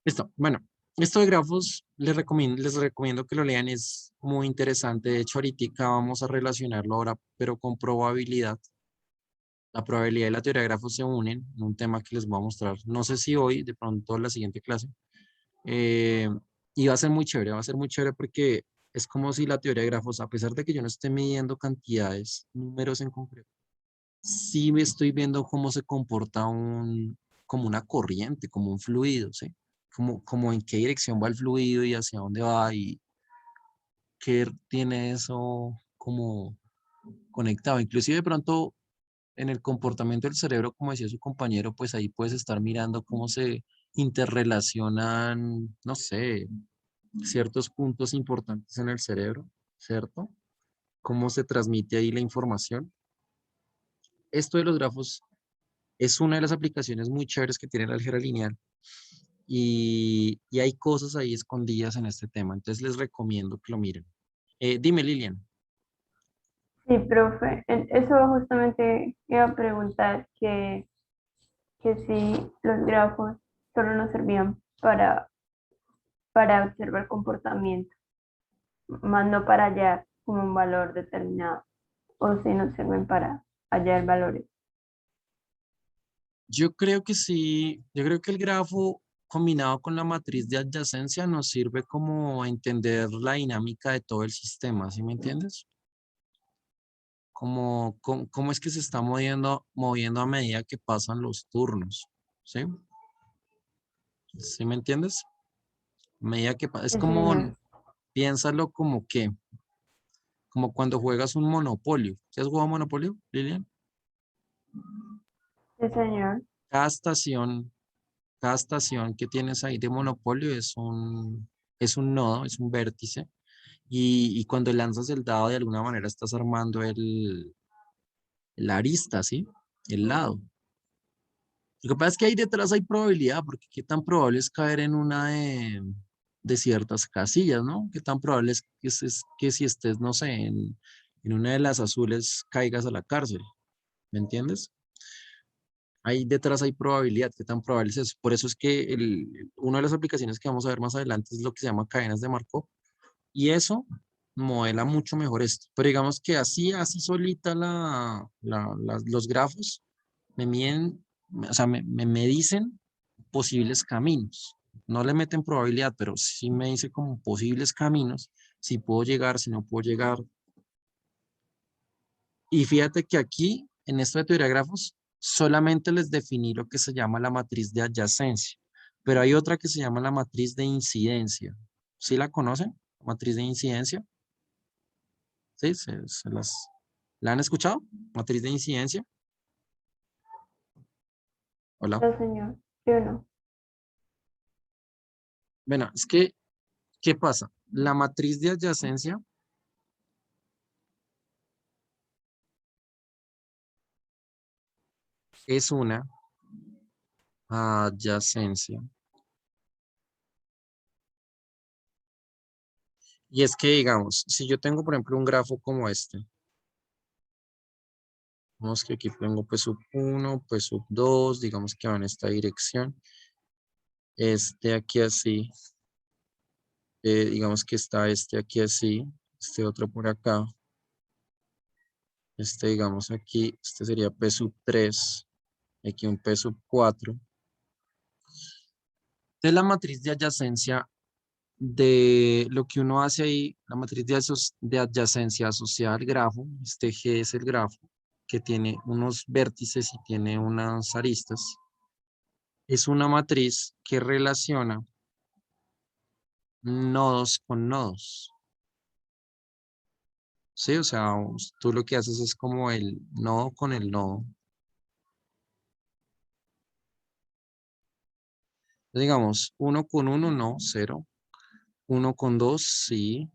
A: Listo. Bueno, esto de grafos les recomiendo que lo lean, es muy interesante. De hecho, ahorita vamos a relacionarlo ahora, pero con probabilidad. La probabilidad y la teoría de grafos se unen en un tema que les voy a mostrar. No sé si hoy, de pronto en la siguiente clase. Eh, y va a ser muy chévere, va a ser muy chévere porque es como si la teoría de grafos, a pesar de que yo no esté midiendo cantidades, números en concreto, sí me estoy viendo cómo se comporta como una corriente, como un fluido, ¿sí? Como en qué dirección va el fluido y hacia dónde va y qué tiene eso como conectado. Inclusive de pronto en el comportamiento del cerebro, como decía su compañero, pues ahí puedes estar mirando cómo se interrelacionan, no sé, ciertos puntos importantes en el cerebro, ¿cierto? Cómo se transmite ahí la información. Esto de los grafos es una de las aplicaciones muy chéveres que tiene la álgebra lineal y hay cosas ahí escondidas en este tema, entonces les recomiendo que lo miren. Dime, Lilian.
G: Sí, profe, eso justamente iba a preguntar que si los grafos solo nos servían para observar comportamiento, más no para hallar como un valor determinado, o si nos sirven para hallar valores.
A: Yo creo que sí, yo creo que el grafo combinado con la matriz de adyacencia nos sirve como a entender la dinámica de todo el sistema, ¿sí me entiendes? Cómo es que se está moviendo a medida que pasan los turnos, ¿sí? ¿Sí me entiendes? A medida que es
G: Sí,
A: como,
G: señor.
A: piénsalo como cuando juegas un monopolio. ¿Sí has jugado monopolio, Lilian?
G: Sí, señor.
A: Cada estación, cada estación que tienes ahí de monopolio es un nodo, es un vértice. Y cuando lanzas el dado, de alguna manera estás armando la arista, ¿sí? El lado. Lo que pasa es que ahí detrás hay probabilidad, porque qué tan probable es caer en una de ciertas casillas, ¿no? Qué tan probable es que si estés, no sé, en una de las azules caigas a la cárcel, ¿me entiendes? Ahí detrás hay probabilidad, qué tan probable es eso. Por eso es que una de las aplicaciones que vamos a ver más adelante es lo que se llama cadenas de Markov, y eso modela mucho mejor esto. Pero digamos que así solita los grafos me miden, o sea, me dicen posibles caminos. No le meten probabilidad, pero sí me dice como posibles caminos, si puedo llegar, si no puedo llegar. Y fíjate que aquí, en esto de teoría de grafos, solamente les definí lo que se llama la matriz de adyacencia, pero hay otra que se llama la matriz de incidencia. ¿Sí la conocen? Matriz de incidencia. ¿Sí? ¿La han escuchado? Matriz de incidencia. Hola.
G: No, señor. Yo no.
A: Bueno, es que, ¿qué pasa? La matriz de adyacencia es una adyacencia. Y es que, digamos, si yo tengo, por ejemplo, un grafo como este, vamos que aquí tengo P sub 1, P sub 2, digamos que va en esta dirección. Este aquí así, digamos que está este aquí así, este otro por acá. Este, digamos aquí, este sería P sub 3, aquí un P sub 4. De la matriz de adyacencia de lo que uno hace ahí, la matriz de adyacencia asociada al grafo, este G es el grafo, que tiene unos vértices y tiene unas aristas. es una matriz que relaciona nodos con nodos. Sí, o sea, tú lo que haces es como el nodo con el nodo. Digamos, 1 con 1, no, 0. 1 con 2, sí.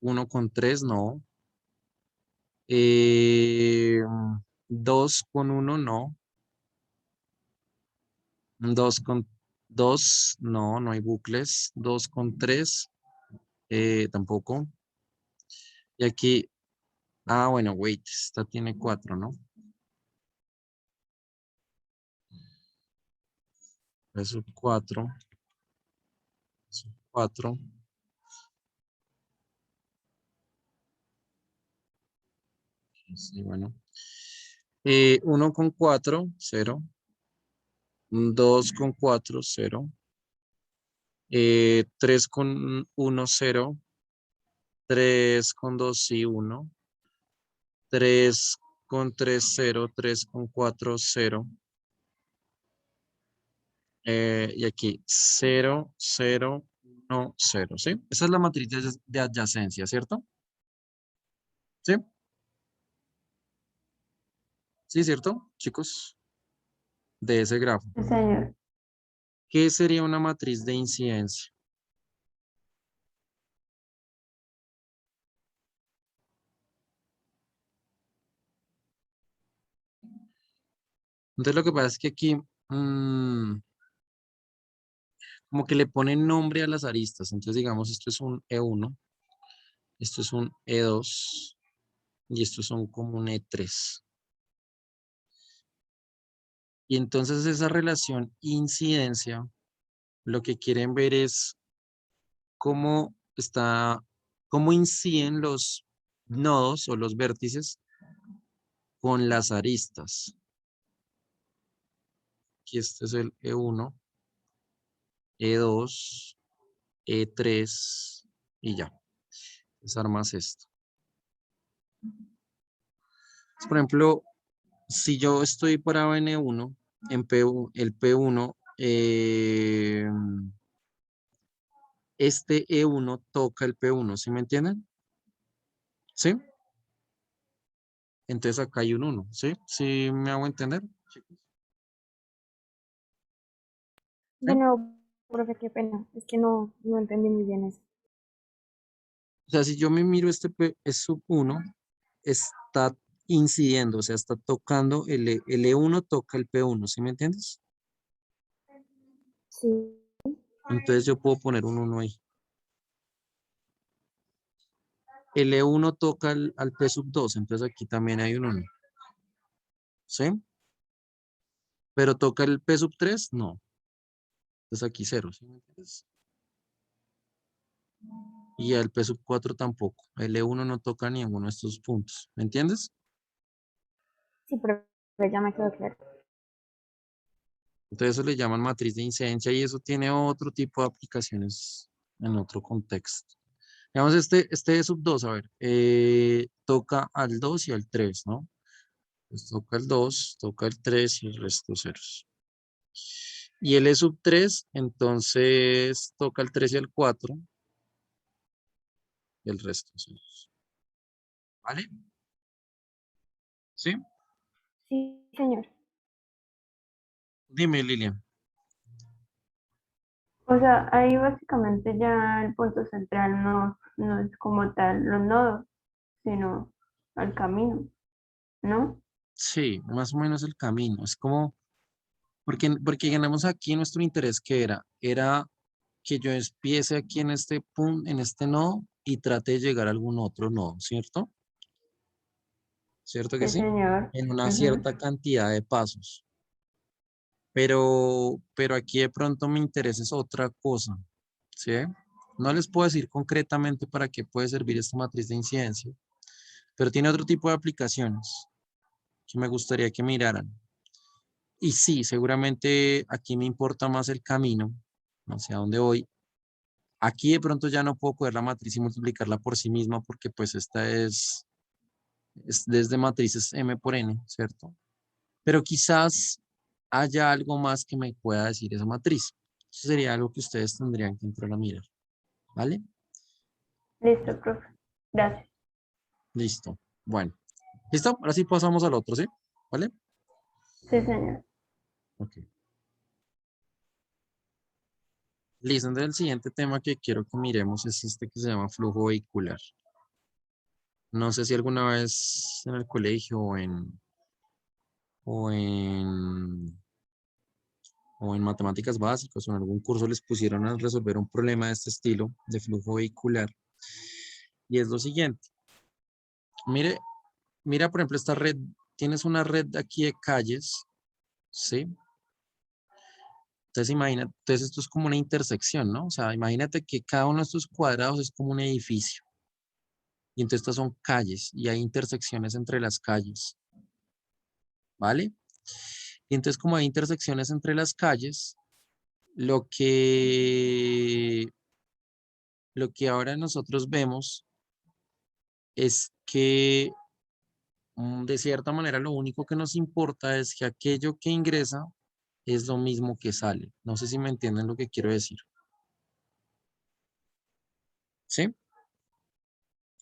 A: 1 con 3, no. 2 con 1, no. 2 con 2, no, no hay bucles. 2 con 3, tampoco. Y aquí, bueno, wait, esta tiene 4, ¿no? Eso 4. Eso 4. Sí, bueno. 1 con 4, 0. 2 con 4, 0. 3 con 1, 0. 3 con 2, sí, 1. 3 con 3, 0. 3 con 4, 0. Y aquí 0, 0, 1, 0, ¿sí? Esa es la matriz de adyacencia, ¿cierto? ¿Sí? ¿Sí, cierto, chicos? De ese grafo.
G: Sí, señor.
A: ¿Qué sería una matriz de incidencia? Entonces lo que pasa es que aquí como que le ponen nombre a las aristas. Entonces digamos esto es un E1, esto es un E2 y estos son como un E3. Y entonces esa relación incidencia, lo que quieren ver es cómo cómo inciden los nodos o los vértices con las aristas. Aquí este es el E1, E2, E3 y ya. Desarmas esto. Por ejemplo, si yo estoy parado en E1, en el P1, este E1 toca el P1, ¿sí me entienden? ¿Sí? Entonces acá hay un 1, ¿sí? ¿Sí me hago entender, chicos?
I: De nuevo, profe, qué pena. Es que no entendí muy bien eso.
A: O sea, si yo me miro este P es sub 1, está incidiendo, o sea, está tocando, el E1 toca el P1, ¿sí me entiendes?
I: Sí.
A: Entonces yo puedo poner un 1 ahí. El E1 toca al P sub 2, entonces aquí también hay un 1. ¿Sí? Pero toca el P sub 3, no. Entonces aquí 0, ¿sí me entiendes? Y el P sub 4 tampoco. El E1 no toca ninguno de estos puntos. ¿Me entiendes?
I: Sí, profe, ya me quedó claro.
A: Entonces eso le llaman matriz de incidencia y eso tiene otro tipo de aplicaciones en otro contexto. Digamos, este E sub 2, a ver, toca al 2 y al 3, ¿no? Pues toca el 2, toca el 3 y el resto ceros. Y el E sub 3, entonces toca el 3 y el 4 y el resto ceros. ¿Vale? ¿Sí?
I: Sí, señor.
A: Dime, Lilian.
G: O sea, ahí básicamente ya el punto central no es como tal los nodos, sino el camino, ¿no?
A: Sí, más o menos el camino. Es como, porque ganamos aquí nuestro interés que era que yo empiece aquí en este punto, en este nodo y trate de llegar a algún otro nodo, ¿cierto? ¿Cierto que
G: Sí,
A: sí?
G: señor.
A: En una
G: Ujú.
A: cierta cantidad de pasos. Pero aquí de pronto me interesa es otra cosa, ¿sí? No les puedo decir concretamente para qué puede servir esta matriz de incidencia, pero tiene otro tipo de aplicaciones que me gustaría que miraran. Y sí, seguramente aquí me importa más el camino, hacia dónde voy. Aquí de pronto ya no puedo coger la matriz y multiplicarla por sí misma porque pues esta es desde matrices M por N, ¿cierto? Pero quizás haya algo más que me pueda decir esa matriz. Eso sería algo que ustedes tendrían que entrar a mirar. ¿Vale?
G: Listo, profe. Gracias.
A: Listo. Bueno. ¿Listo? Ahora sí pasamos al otro, ¿sí? ¿Vale?
G: Sí, señor.
A: Ok. Listo. Entonces el siguiente tema que quiero que miremos es este que se llama flujo vehicular. No sé si alguna vez en el colegio o en matemáticas básicas o en algún curso les pusieron a resolver un problema de este estilo de flujo vehicular. Y es lo siguiente. Mira, por ejemplo, esta red. Tienes una red aquí de calles, ¿sí? Entonces, imagínate, entonces esto es como una intersección, ¿no? O sea, imagínate que cada uno de estos cuadrados es como un edificio. Y entonces estas son calles y hay intersecciones entre las calles, ¿vale? Y entonces como hay intersecciones entre las calles, lo que ahora nosotros vemos es que de cierta manera lo único que nos importa es que aquello que ingresa es lo mismo que sale. No sé si me entienden lo que quiero decir. ¿Sí?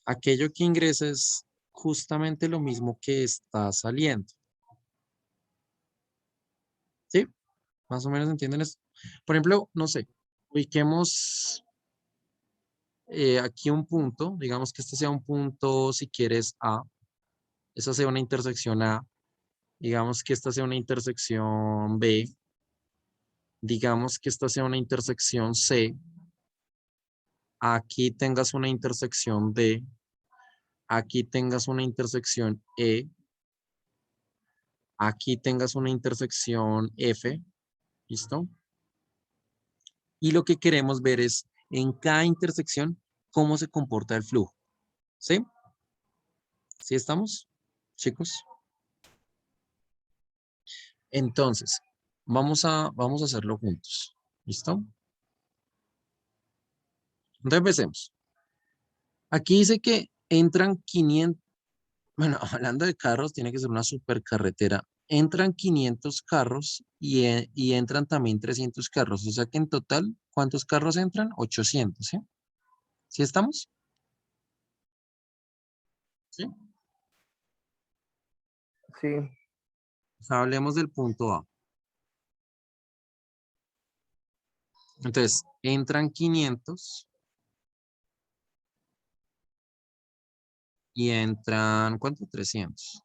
A: Aquello que ingresa es justamente lo mismo que está saliendo. ¿Sí? Más o menos entienden esto. Por ejemplo, no sé, ubiquemos aquí un punto, digamos que este sea un punto, si quieres, A. Esa sea una intersección A. Digamos que esta sea una intersección B. Digamos que esta sea una intersección C. Aquí tengas una intersección D. Aquí tengas una intersección E. Aquí tengas una intersección F. ¿Listo? Y lo que queremos ver es en cada intersección cómo se comporta el flujo. ¿Sí? ¿Sí estamos, chicos? Entonces, vamos a hacerlo juntos. ¿Listo? Entonces empecemos. Aquí dice que entran 500, bueno, hablando de carros, tiene que ser una supercarretera. Entran 500 carros y entran también 300 carros. O sea que en total, ¿cuántos carros entran? 800, ¿sí? ¿Sí estamos? ¿Sí?
E: Sí.
A: O sea, hablemos del punto A. Entonces, entran 500 y entran, ¿cuánto? 300.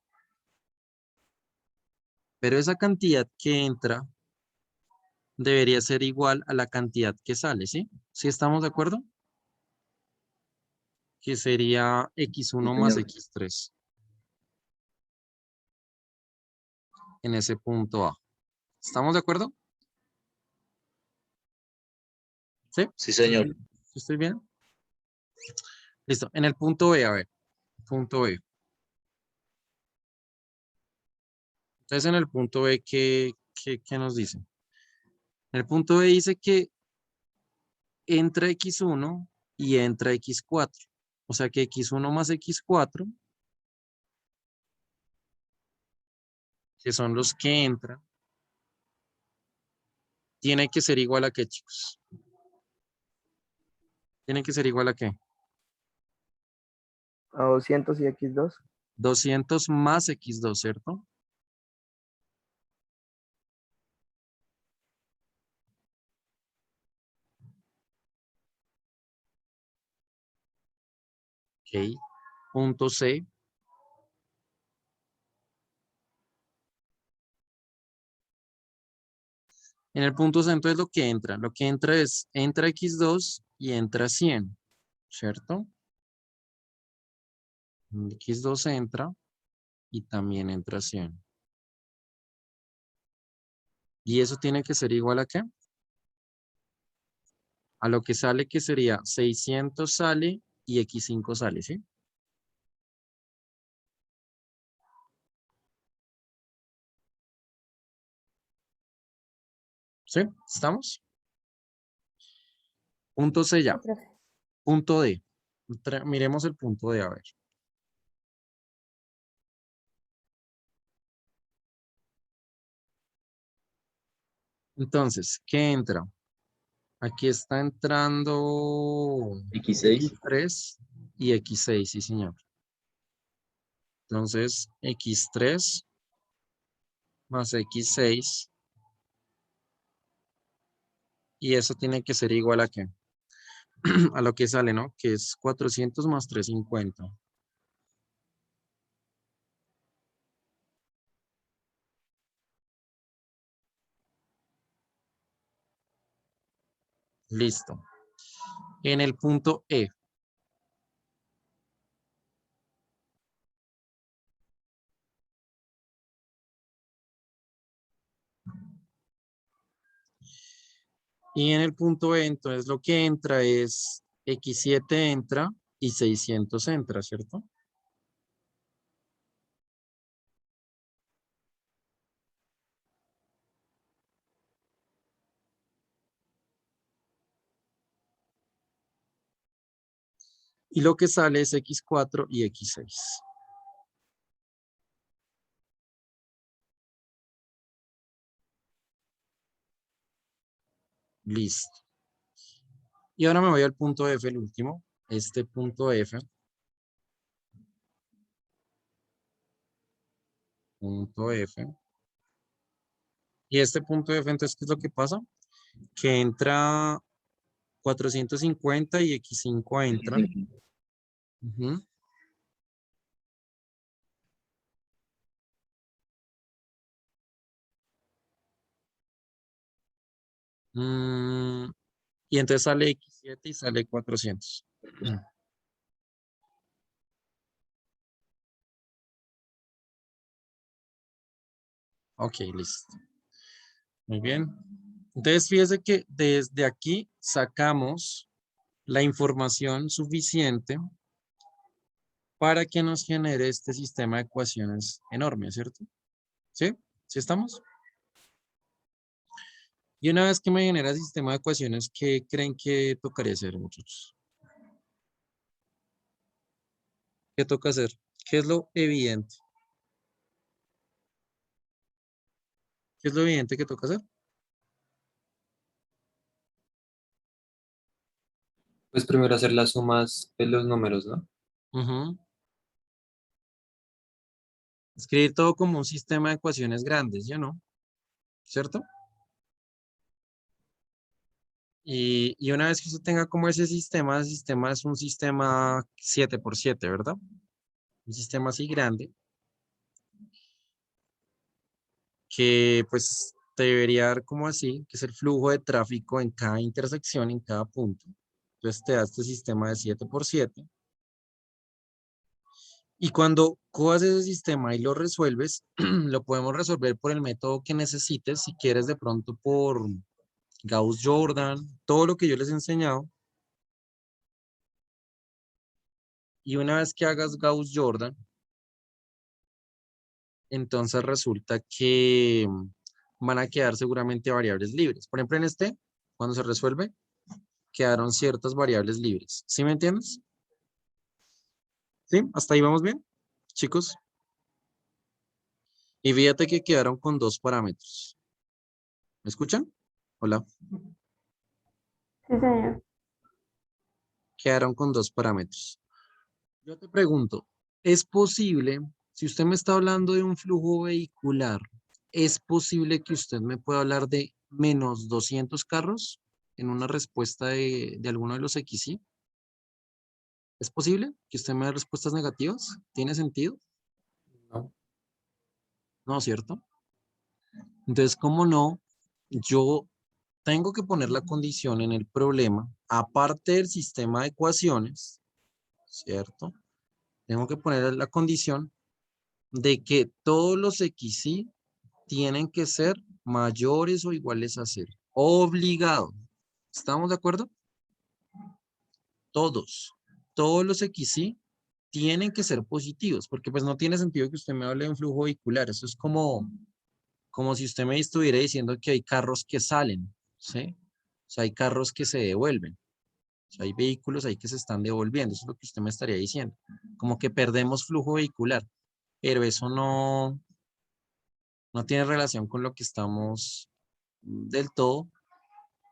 A: Pero esa cantidad que entra debería ser igual a la cantidad que sale, ¿sí? ¿Sí estamos de acuerdo? Que sería
C: Sí,
A: x1 más
C: señor.
A: x3 en ese punto A. ¿Estamos de acuerdo? ¿Sí?
C: Sí,
A: ¿Sí
C: señor.
A: estoy bien? Listo. En el punto B, a ver. Punto B. Entonces, en el punto B, ¿qué nos dice? En el punto B dice que entra x1 y entra x4. O sea que x1 más x4, que son los que entran, tiene que ser igual a qué, chicos. Tiene que ser igual a qué.
E: A 200 y x2.
A: 200 más x2, ¿cierto? Ok. Punto C. En el punto C, entonces lo que entra es, entra x2 y entra 100, ¿cierto? X2 entra y también entra 100. ¿Y eso tiene que ser igual a qué? A lo que sale, que sería 600 sale y x5 sale, ¿sí? ¿Sí? ¿Estamos? Punto C
I: Sí,
A: ya.
I: profe.
A: Punto D. Miremos el punto D, a ver. Entonces, ¿qué entra? Aquí está entrando
C: X6.
A: X3 y X6, sí, señor. Entonces, X3 más X6. Y eso tiene que ser igual a ¿qué? A lo que sale, ¿no? Que es 400 más 350. Listo. En el punto E. Y en el punto E, entonces lo que entra es X7 entra y 600 entra, ¿cierto? Y lo que sale es X4 y X6. Listo. Y ahora me voy al punto F, el último. Este punto F. Punto F. Y este punto F, entonces, ¿qué es lo que pasa? Que entra 450 y X5 entran. Ujú. Y entonces sale X7 y sale 400. Ok, listo. Muy bien. Entonces, fíjese que desde aquí sacamos la información suficiente para que nos genere este sistema de ecuaciones enorme, ¿cierto? ¿Sí? ¿Sí estamos? Y una vez que me genera el sistema de ecuaciones, ¿qué creen que tocaría hacer, muchachos? ¿Qué toca hacer? ¿Qué es lo evidente? ¿Qué es lo evidente que toca hacer?
D: Pues primero hacer las sumas de los números, ¿no?
A: Ujú. Escribir todo como un sistema de ecuaciones grandes, ¿ya no? ¿Cierto? Y una vez que usted tenga como ese sistema, el sistema es un sistema 7x7, ¿verdad? Un sistema así grande que pues te debería dar como así, que es el flujo de tráfico en cada intersección, en cada punto. Entonces te da este sistema de 7x7. Y cuando cojas ese sistema y lo resuelves, lo podemos resolver por el método que necesites, si quieres de pronto por Gauss-Jordan, todo lo que yo les he enseñado. Y una vez que hagas Gauss-Jordan, entonces resulta que van a quedar seguramente variables libres. Por ejemplo, en este, cuando se resuelve, quedaron ciertas variables libres. ¿Sí me entiendes? ¿Sí? ¿Hasta ahí vamos bien, chicos? Y fíjate que quedaron con dos parámetros. ¿Me escuchan? Hola.
G: Sí, señor.
A: Quedaron con dos parámetros. Yo te pregunto, ¿es posible, si usted me está hablando de un flujo vehicular, es posible que usted me pueda hablar de menos 200 carros en una respuesta de alguno de los XY? ¿Es posible que usted me dé respuestas negativas? ¿Tiene sentido?
D: No.
A: No, ¿cierto? Entonces, ¿cómo no? Yo tengo que poner la condición en el problema, aparte del sistema de ecuaciones, ¿cierto? Tengo que poner la condición de que todos los XY tienen que ser mayores o iguales a 0. Obligado. ¿Estamos de acuerdo? Todos. Todos los XY tienen que ser positivos, porque pues no tiene sentido que usted me hable de un flujo vehicular. Eso es como si usted me estuviera diciendo que hay carros que salen, ¿sí? O sea, hay carros que se devuelven. O sea, hay vehículos ahí que se están devolviendo. Eso es lo que usted me estaría diciendo. Como que perdemos flujo vehicular. Pero eso no tiene relación con lo que estamos del todo.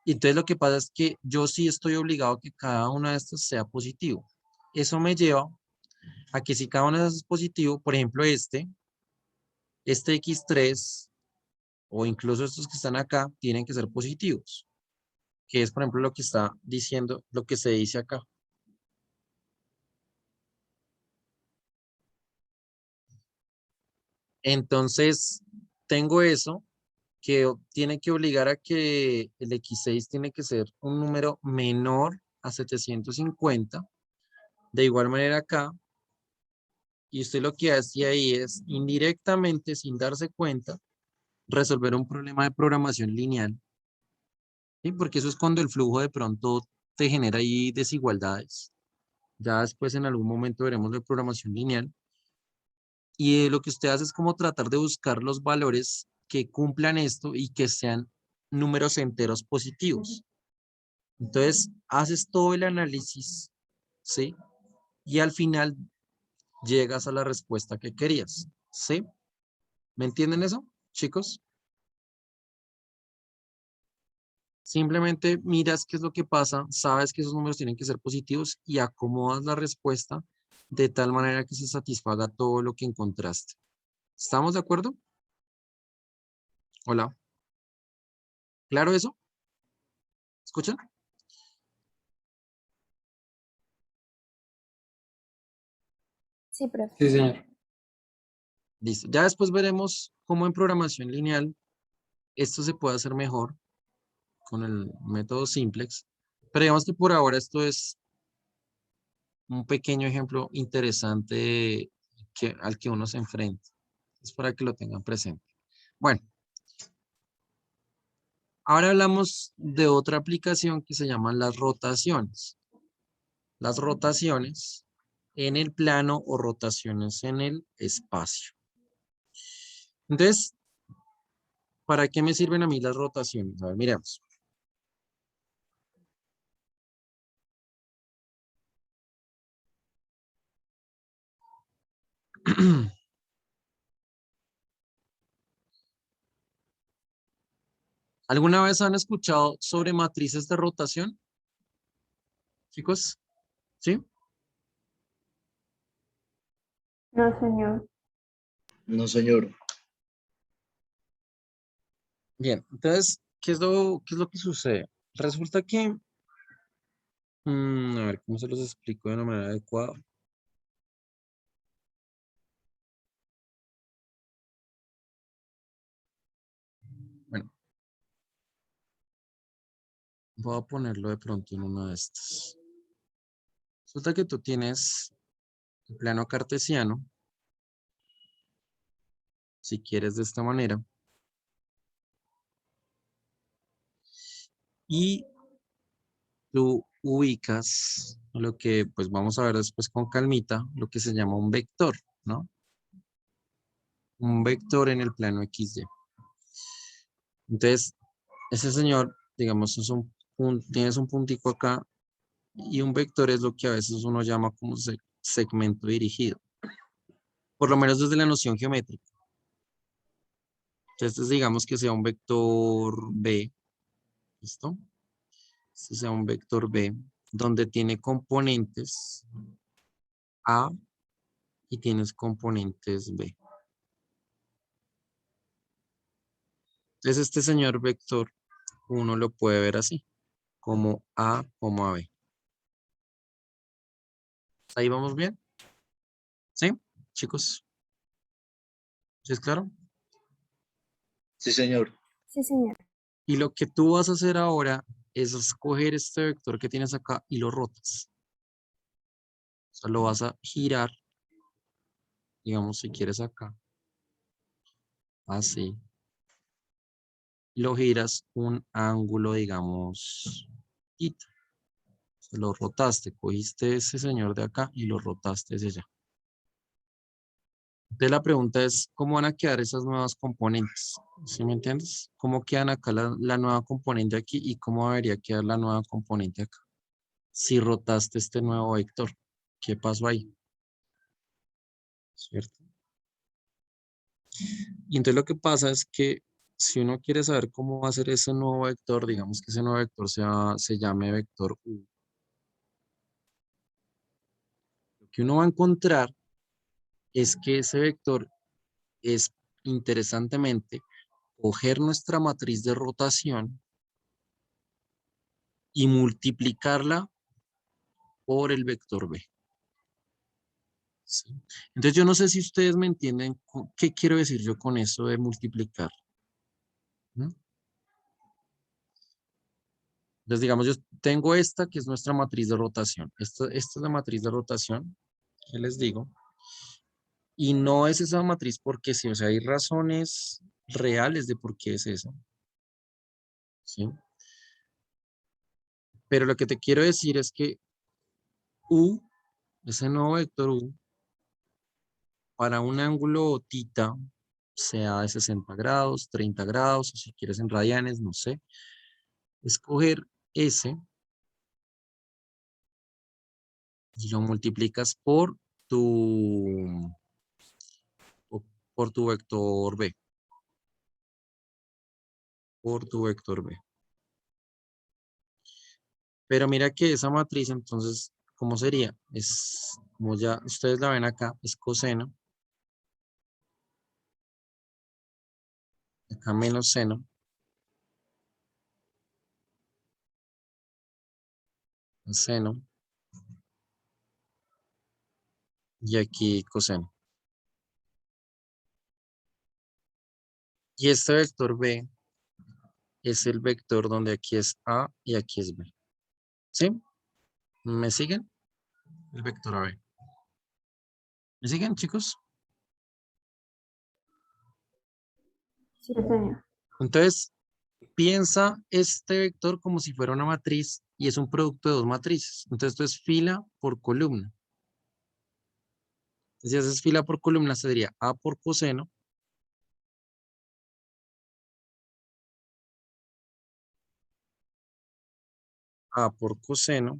A: Y entonces lo que pasa es que yo sí estoy obligado a que cada una de estas sea positivo. Eso me lleva a que si cada una de esas es positivo, por ejemplo este X3 o incluso estos que están acá tienen que ser positivos, que es por ejemplo lo que está diciendo, lo que se dice acá. Entonces, tengo eso que tiene que obligar a que el X6 tiene que ser un número menor a 750. De igual manera acá, y usted lo que hace ahí es indirectamente, sin darse cuenta, resolver un problema de programación lineal. ¿Sí? Porque eso es cuando el flujo de pronto te genera ahí desigualdades. Ya después en algún momento veremos de programación lineal. Y lo que usted hace es como tratar de buscar los valores que cumplan esto y que sean números enteros positivos. Entonces, haces todo el análisis, ¿sí? Y al final llegas a la respuesta que querías, ¿sí? ¿Me entienden eso, chicos? Simplemente miras qué es lo que pasa, sabes que esos números tienen que ser positivos y acomodas la respuesta de tal manera que se satisfaga todo lo que encontraste. ¿Estamos de acuerdo? Hola. ¿Claro eso? ¿Escuchan?
I: Sí, profe.
D: Sí, señor.
A: Listo. Ya después veremos cómo en programación lineal esto se puede hacer mejor con el método simplex. Pero digamos que por ahora esto es un pequeño ejemplo interesante al que uno se enfrenta. Es para que lo tengan presente. Bueno, ahora hablamos de otra aplicación que se llaman las rotaciones. Las rotaciones en el plano o rotaciones en el espacio. Entonces, ¿para qué me sirven a mí las rotaciones? A ver, miremos. ¿Alguna vez han escuchado sobre matrices de rotación? Chicos, ¿sí?
G: No, señor.
C: No, señor.
A: Bien, entonces, ¿qué es lo que sucede? Resulta que, a ver, ¿cómo se los explico de una manera adecuada? Bueno, voy a ponerlo de pronto en una de estas. Resulta que tú tienes el plano cartesiano, si quieres de esta manera, y tú ubicas lo que, pues vamos a ver después con calmita, lo que se llama un vector, ¿no? Un vector en el plano XY. Entonces, ese señor, digamos, tienes un puntico acá y un vector es lo que a veces uno llama como segmento dirigido, por lo menos desde la noción geométrica. Entonces, digamos que sea un vector B, ¿listo? Este sea un vector B, donde tiene componentes A y tienes componentes B. Entonces, este señor vector, uno lo puede ver así, como A, B. ¿Ahí vamos bien? ¿Sí, chicos? ¿Sí es claro?
C: Sí, señor.
I: Sí, señor.
A: Y lo que tú vas a hacer ahora es escoger este vector que tienes acá y lo rotas. O sea, lo vas a girar, digamos, si quieres acá. Así. Lo giras un ángulo, digamos, theta. Se lo rotaste, cogiste ese señor de acá y lo rotaste hacia allá. Entonces la pregunta es, ¿cómo van a quedar esas nuevas componentes? ¿Sí me entiendes? ¿Cómo quedan acá la nueva componente aquí y cómo debería quedar la nueva componente acá? Si rotaste este nuevo vector, ¿qué pasó ahí? ¿Cierto? Y entonces lo que pasa es que si uno quiere saber cómo va a ser ese nuevo vector, digamos que ese nuevo vector se llame vector U. Lo que uno va a encontrar es que ese vector es, interesantemente, coger nuestra matriz de rotación y multiplicarla por el vector B. ¿Sí? Entonces yo no sé si ustedes me entienden qué quiero decir yo con eso de multiplicar. ¿Mm? Entonces digamos, yo tengo esta que es nuestra matriz de rotación. Esta es la matriz de rotación que les digo. Y no es esa matriz porque sí, o sea, hay razones reales de por qué es eso. ¿Sí? Pero lo que te quiero decir es que U, ese nuevo vector U, para un ángulo θ, sea de 60 grados, 30 grados, o si quieres en radianes, no sé, escoger ese y lo multiplicas por tu vector B. Por tu vector B. Pero mira que esa matriz, entonces, ¿cómo sería? Es, como ya ustedes la ven acá, es coseno. Acá menos seno. Seno. Y aquí coseno. Y este vector B es el vector donde aquí es A y aquí es B. ¿Sí? ¿Me siguen? El vector AB. ¿Me siguen, chicos?
G: Sí, señor.
A: Entonces, piensa este vector como si fuera una matriz y es un producto de dos matrices. Entonces, esto es fila por columna. Si haces fila por columna, sería A por coseno. A por coseno.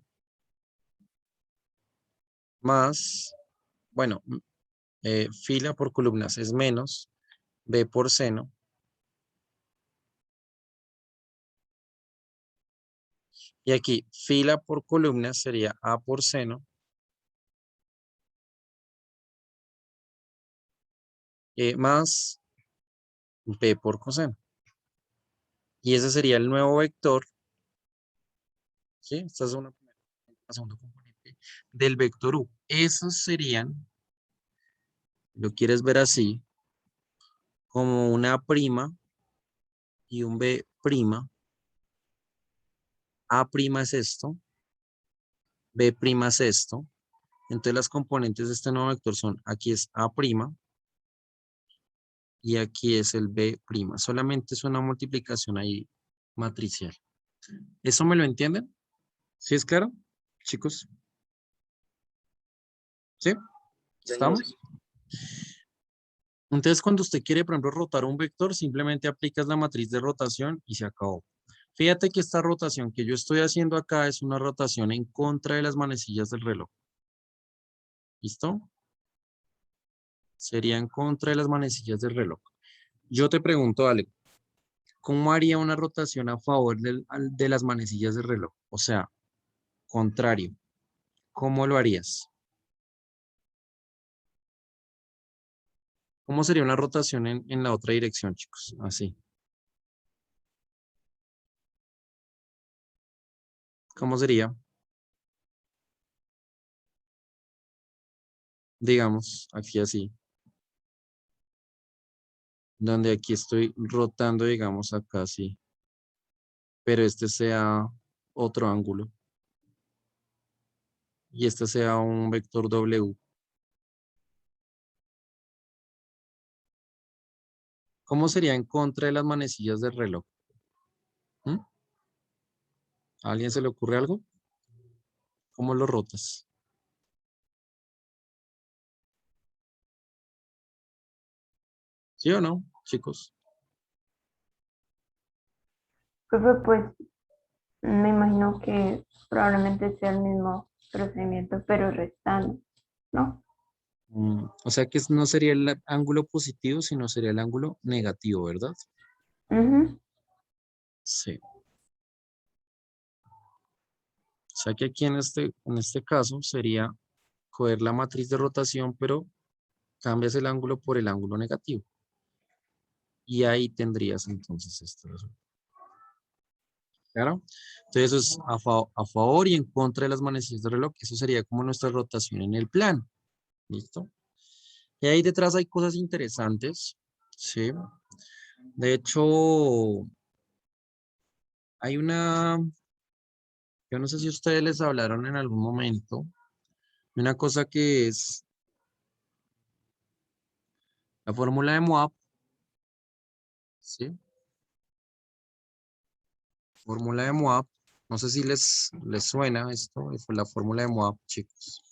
A: Más, bueno, fila por columnas es menos B por seno. Y aquí, fila por columnas sería A por seno. Más B por coseno. Y ese sería el nuevo vector. ¿Sí? Esta es una segunda componente del vector U. Esos serían, lo quieres ver así, como una prima y un B prima. A prima es esto, B prima es esto. Entonces las componentes de este nuevo vector son, aquí es A prima y aquí es el B prima. Solamente es una multiplicación ahí matricial. ¿Eso me lo entienden? ¿Sí es claro, chicos? ¿Sí? ¿Estamos? Entonces, cuando usted quiere, por ejemplo, rotar un vector, simplemente aplicas la matriz de rotación y se acabó. Fíjate que esta rotación que yo estoy haciendo acá es una rotación en contra de las manecillas del reloj. ¿Listo? Sería en contra de las manecillas del reloj. Yo te pregunto, Ale, ¿cómo haría una rotación a favor de las manecillas del reloj? O sea, contrario. ¿Cómo lo harías? ¿Cómo sería una rotación en la otra dirección, chicos? Así. ¿Cómo sería? Digamos, aquí así. Donde aquí estoy rotando, digamos, acá así. Pero este sea otro ángulo. Y este sea un vector W. ¿Cómo sería en contra de las manecillas del reloj? ¿Mm? ¿A alguien se le ocurre algo? ¿Cómo lo rotas? ¿Sí o no, chicos?
G: Profe, pues me imagino que probablemente sea el mismo procedimiento, pero restando, ¿no?
A: O sea que no sería el ángulo positivo, sino sería el ángulo negativo, ¿verdad?
G: Ujú.
A: Sí. O sea que aquí en este caso sería coger la matriz de rotación, pero cambias el ángulo por el ángulo negativo. Y ahí tendrías entonces este resultado. ¿Claro? Entonces eso es a favor y en contra de las manecillas de reloj. Eso sería como nuestra rotación en el plano. ¿Listo? Y ahí detrás hay cosas interesantes. ¿Sí? De hecho, hay yo no sé si ustedes les hablaron en algún momento, una cosa que es la fórmula de Moab. ¿Sí? Fórmula de Moab. No sé si les suena esto, fue la fórmula de Moab, chicos.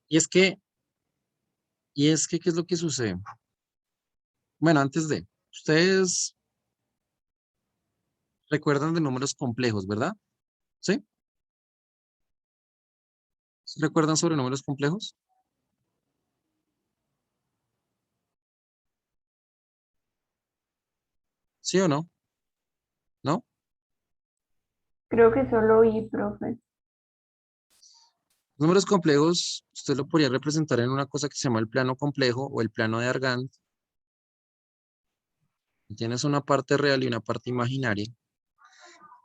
A: Y es que, ¿qué es lo que sucede? Bueno, antes de, ustedes recuerdan de números complejos, ¿verdad? ¿Sí? ¿Sí recuerdan sobre números complejos? ¿Sí o no? ¿No?
G: Creo que solo oí, profe.
A: Números complejos, usted lo podría representar en una cosa que se llama el plano complejo o el plano de Argand. Tienes una parte real y una parte imaginaria.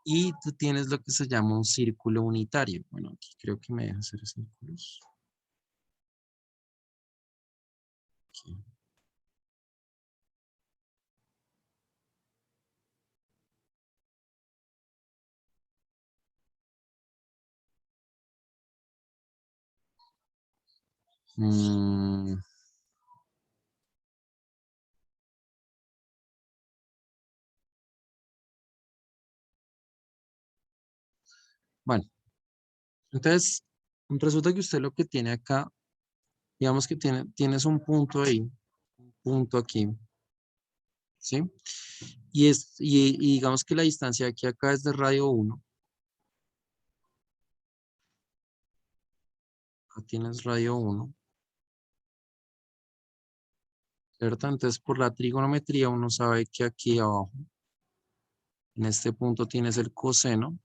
A: Y tú tienes lo que se llama un círculo unitario. Bueno, aquí creo que me deja hacer círculos. Aquí. Mm, bueno, entonces resulta que usted lo que tiene acá, digamos que tienes un punto ahí, un punto aquí, ¿sí? Y digamos que la distancia de aquí a acá es de radio 1. Acá tienes radio 1, ¿cierto? Entonces por la trigonometría uno sabe que aquí abajo, en este punto tienes el coseno.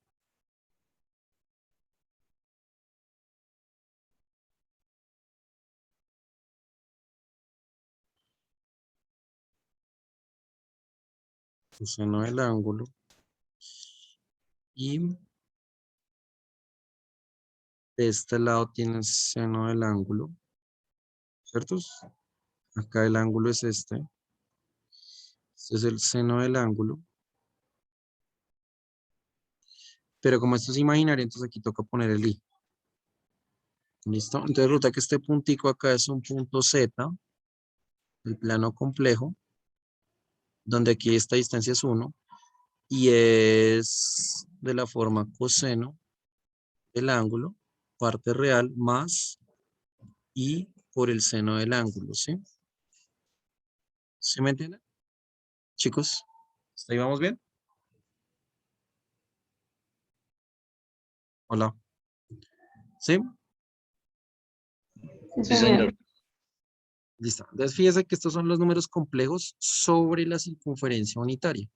A: Coseno del ángulo. Y de este lado tienes seno del ángulo, ¿cierto? Acá el ángulo es este. Este es el seno del ángulo. Pero como esto es imaginario, entonces aquí toca poner el i. ¿Listo? Entonces resulta que este puntico acá es un punto Z, el plano complejo, donde aquí esta distancia es 1, y es de la forma coseno del ángulo, parte real, más i por el seno del ángulo, ¿sí? ¿Sí me entienden? Chicos, ¿hasta ahí vamos bien? Hola. ¿Sí?
G: Sí,
C: Sí,
G: señor.
C: señor.
A: Listo. Entonces fíjese que estos son los números complejos sobre la circunferencia unitaria.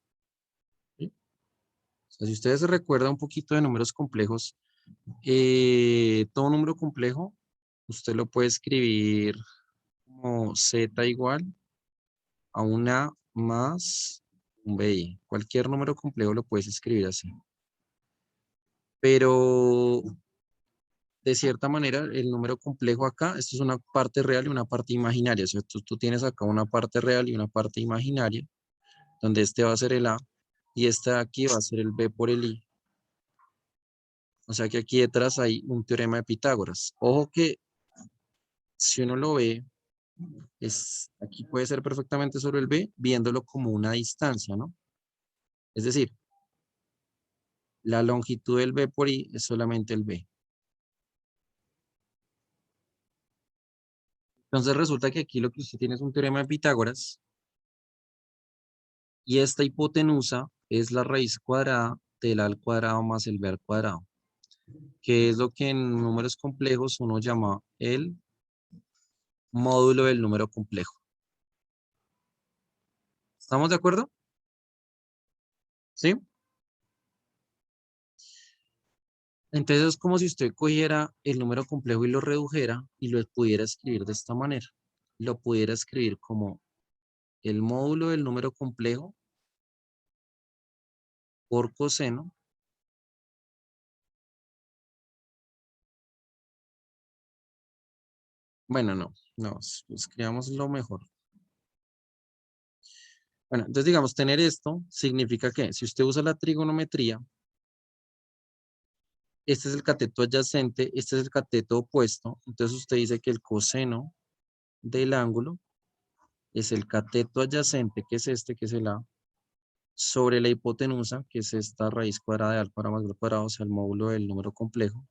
A: ¿Sí? O sea, si ustedes se recuerdan un poquito de números complejos, todo número complejo, usted lo puede escribir como z igual a una más un bi. Cualquier número complejo lo puedes escribir así. Pero de cierta manera, el número complejo acá, esto es una parte real y una parte imaginaria. O sea, tú tienes acá una parte real y una parte imaginaria, donde este va a ser el A y este de aquí va a ser el B por el I. O sea que aquí detrás hay un teorema de Pitágoras. Ojo que si uno lo ve, aquí puede ser perfectamente sobre el B, viéndolo como una distancia, ¿no? Es decir, la longitud del B por I es solamente el B. Entonces resulta que aquí lo que usted tiene es un teorema de Pitágoras y esta hipotenusa es la raíz cuadrada del A al cuadrado más el B al cuadrado. que es lo que en números complejos uno llama el módulo del número complejo. ¿Estamos de acuerdo? ¿Sí? Entonces es como si usted cogiera el número complejo y lo redujera y lo pudiera escribir de esta manera. Lo pudiera escribir como el módulo del número complejo por coseno Bueno, no, escribamos lo mejor. Bueno, entonces digamos, tener esto significa que si usted usa la trigonometría, este es el cateto adyacente, este es el cateto opuesto, entonces usted dice que el coseno del ángulo es el cateto adyacente, que es este, que es el A, sobre la hipotenusa, que es esta raíz cuadrada de A al cuadrado más B al cuadrado, o sea, el módulo del número complejo,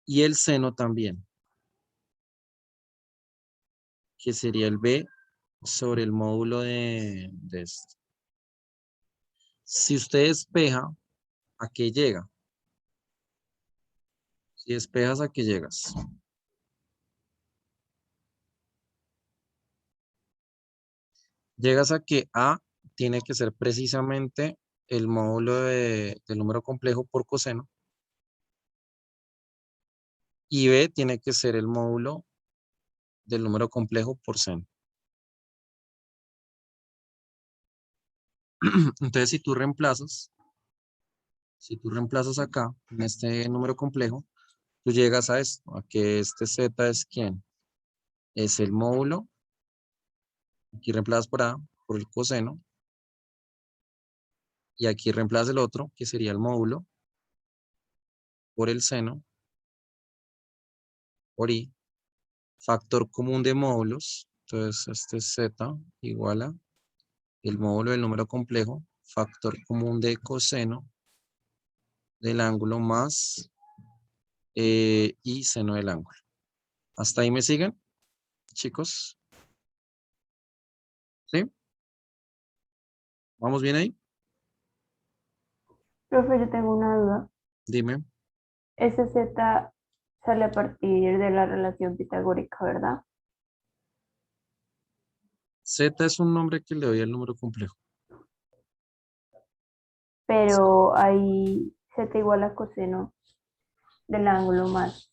A: y el seno también, que sería el B sobre el módulo de esto. Si usted despeja, ¿a qué llega? Si despejas, ¿a qué llegas? Llegas a que A tiene que ser precisamente el módulo del número complejo por coseno y B tiene que ser el módulo del número complejo por seno. Entonces, si tú reemplazas acá en este número complejo, tú llegas a esto, a que este Z es ¿quién? Es el módulo. Aquí reemplazas por A, por el coseno. Y aquí reemplazas el otro, que sería el módulo, por el seno, por I. Factor común de módulos. Entonces, este es Z igual a el módulo del número complejo, factor común de coseno del ángulo más y seno del ángulo. ¿Hasta ahí me siguen, chicos? ¿Sí? ¿Vamos bien ahí?
G: Profe, yo tengo una duda.
A: Dime.
G: Ese Z sale a partir de la relación pitagórica, ¿verdad?
A: Z es un nombre que le doy al número complejo.
G: Pero ahí Z igual a coseno del ángulo más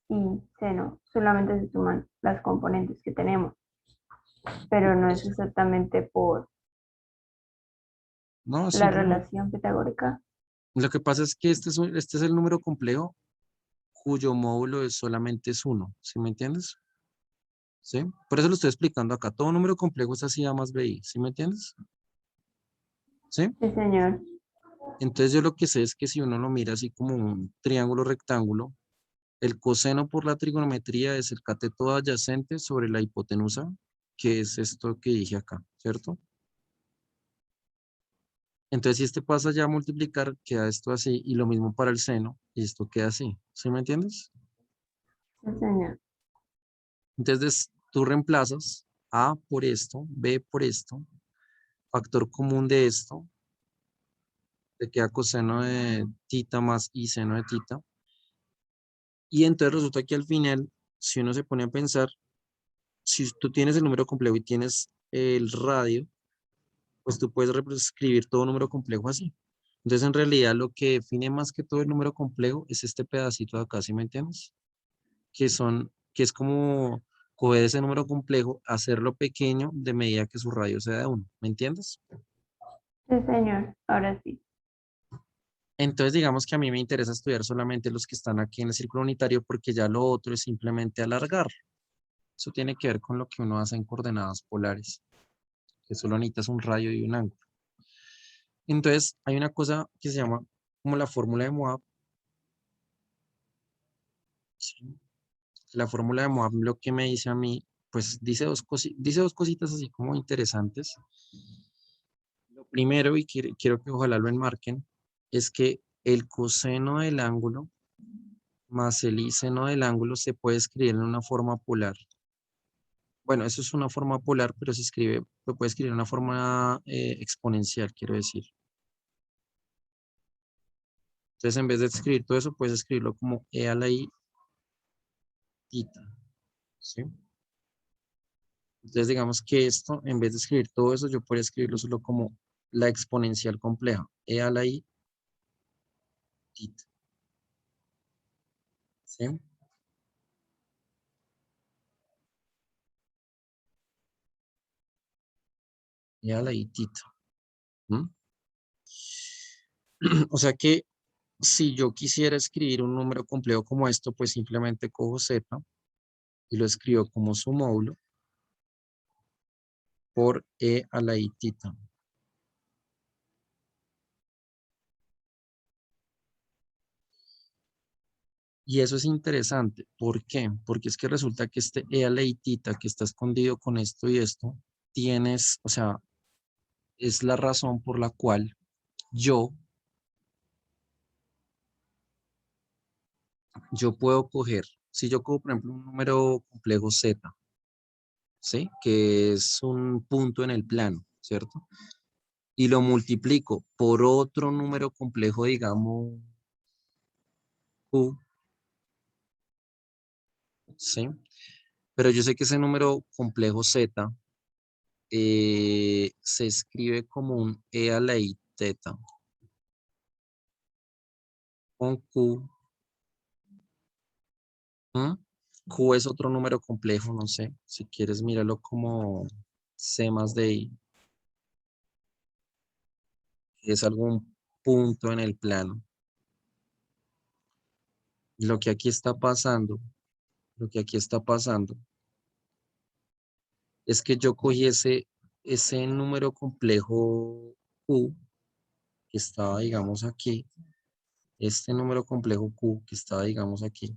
G: y seno. Solamente se suman las componentes que tenemos. Pero no es exactamente por
A: No,
G: la
A: simplemente.
G: relación pitagórica.
A: Lo que pasa es que este es el número complejo cuyo módulo solamente es 1. ¿Sí me entiendes? ¿Sí? Por eso lo estoy explicando acá. Todo número complejo es así A más BI. ¿Sí me entiendes? ¿Sí?
G: Sí, señor.
A: Entonces yo lo que sé es que si uno lo mira así como un triángulo rectángulo, el coseno por la trigonometría es el cateto adyacente sobre la hipotenusa, que es esto que dije acá, ¿cierto? Entonces si este pasa ya a multiplicar, queda esto así, y lo mismo para el seno, y esto queda así. ¿Sí me entiendes?
G: Sí, señor.
A: Entonces tú reemplazas A por esto, B por esto, factor común de esto, te queda coseno de tita más y seno de tita. Y entonces resulta que al final, si uno se pone a pensar, si tú tienes el número complejo y tienes el radio, pues tú puedes escribir todo número complejo así. Entonces, en realidad, lo que define más que todo el número complejo es este pedacito de acá, ¿sí me entiendes? Que es como coger ese número complejo, hacerlo pequeño de medida que su radio sea de 1, ¿me entiendes?
G: Sí, señor. Ahora sí.
A: Entonces, digamos que a mí me interesa estudiar solamente los que están aquí en el círculo unitario porque ya lo otro es simplemente alargar. Eso tiene que ver con lo que uno hace en coordenadas polares, que solo necesitas un radio y un ángulo. Entonces, hay una cosa que se llama como la fórmula de Moab. ¿Sí? La fórmula de Moab lo que me dice a mí, pues dice dice dos cositas así como interesantes. Lo primero, y quiero que ojalá lo enmarquen, es que el coseno del ángulo más el y seno del ángulo se puede escribir en una forma polar. Bueno, eso es una forma polar, pero se puede escribir en una forma exponencial, quiero decir. Entonces, en vez de escribir todo eso, puedes escribirlo como E a la I tita. ¿Sí? Entonces, digamos que esto, en vez de escribir todo eso, yo podría escribirlo solo como la exponencial compleja. E a la I tita. ¿Sí? E a la I tita. ¿Mm? O sea que si yo quisiera escribir un número complejo como esto, pues simplemente cojo Z y lo escribo como su módulo por E a la I tita. Y eso es interesante. ¿Por qué? Porque es que resulta que este E a la I tita que está escondido con esto y esto, tienes, o sea, es la razón por la cual yo puedo coger, si yo cojo, por ejemplo, un número complejo Z, ¿sí? Que es un punto en el plano, ¿cierto? Y lo multiplico por otro número complejo, digamos, Q, ¿sí? Pero yo sé que ese número complejo Z se escribe como un E a la I teta con Q. ¿Mm? Q es otro número complejo, no sé. Si quieres, míralo como C más de I. Es algún punto en el plano. Y lo que aquí está pasando, lo que aquí está pasando, es que yo cogí ese número complejo Q, que estaba, digamos, aquí. Este número complejo Q, que estaba, digamos, aquí.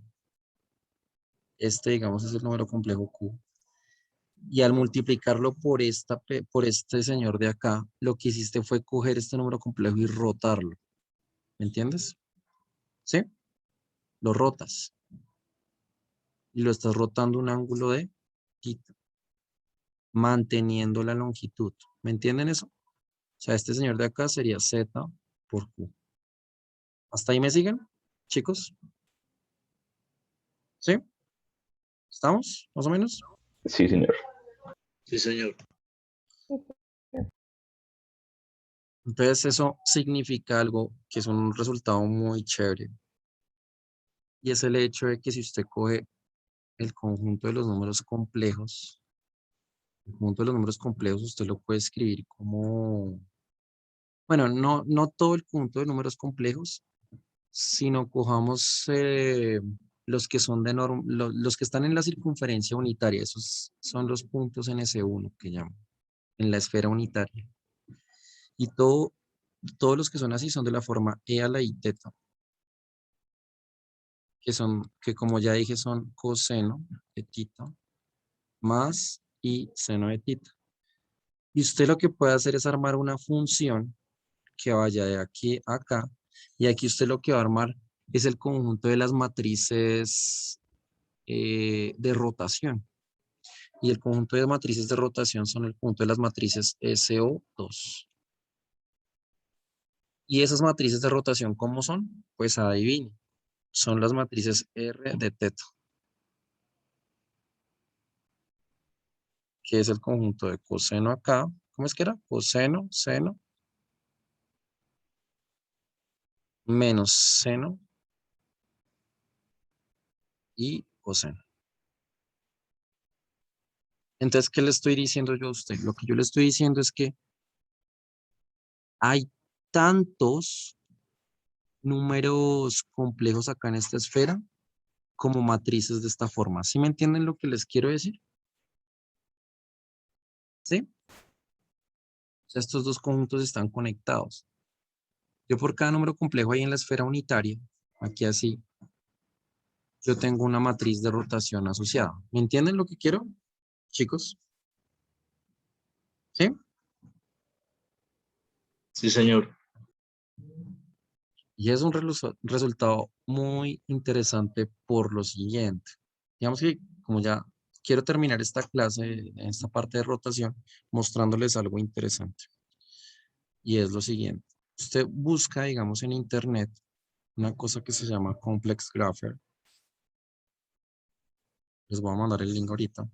A: Este, digamos, es el número complejo Q. Y al multiplicarlo por este señor de acá, lo que hiciste fue coger este número complejo y rotarlo. ¿Me entiendes? ¿Sí? Lo rotas. Y lo estás rotando un ángulo de θ, manteniendo la longitud. ¿Me entienden eso? O sea, este señor de acá sería Z por Q. ¿Hasta ahí me siguen, chicos? ¿Sí? ¿Estamos? ¿Más o menos?
B: Sí, señor.
C: Sí, señor.
A: Entonces eso significa algo que es un resultado muy chévere. Y es el hecho de que si usted coge el conjunto de los números complejos, el conjunto de los números complejos usted lo puede escribir como, bueno, no todo el conjunto de números complejos, sino cojamos los que son los que están en la circunferencia unitaria, esos son los puntos en S1 que llaman, en la esfera unitaria. Y todos los que son así son de la forma E a la I teta, que como ya dije son coseno de tita más y seno de tita. Y usted lo que puede hacer es armar una función que vaya de aquí a acá. Y aquí usted lo que va a armar es el conjunto de las matrices de rotación. Y el conjunto de matrices de rotación son el conjunto de las matrices SO2. ¿Y esas matrices de rotación cómo son? Pues adivine. Son las matrices R de teta, que es el conjunto de coseno acá. ¿Cómo es que era? Coseno, seno, menos seno y coseno. Entonces, ¿qué le estoy diciendo yo a usted? Lo que yo le estoy diciendo es que hay tantos números complejos acá en esta esfera como matrices de esta forma. ¿Sí me entienden lo que les quiero decir? ¿Sí? O sea, estos dos conjuntos están conectados. Yo por cada número complejo ahí en la esfera unitaria, aquí así, yo tengo una matriz de rotación asociada. ¿Me entienden lo que quiero, chicos? ¿Sí?
C: Sí, señor.
A: Y es un resultado muy interesante por lo siguiente. Digamos que como ya quiero terminar esta clase, esta parte de rotación, mostrándoles algo interesante. Y es lo siguiente. Usted busca, digamos, en internet una cosa que se llama Complex Grapher. Les voy a mandar el link ahorita.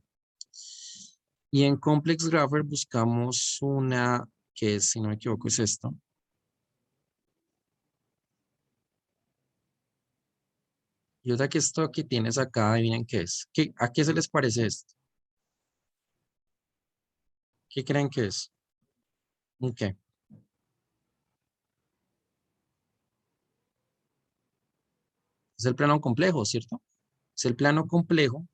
A: Y en Complex Grapher buscamos una que, si no me equivoco, es esta. Y otra que esto que tienes acá, adivinen qué es. ¿A qué se les parece esto? ¿Qué creen que es? Ok. Es el plano complejo, ¿cierto? Es el plano complejo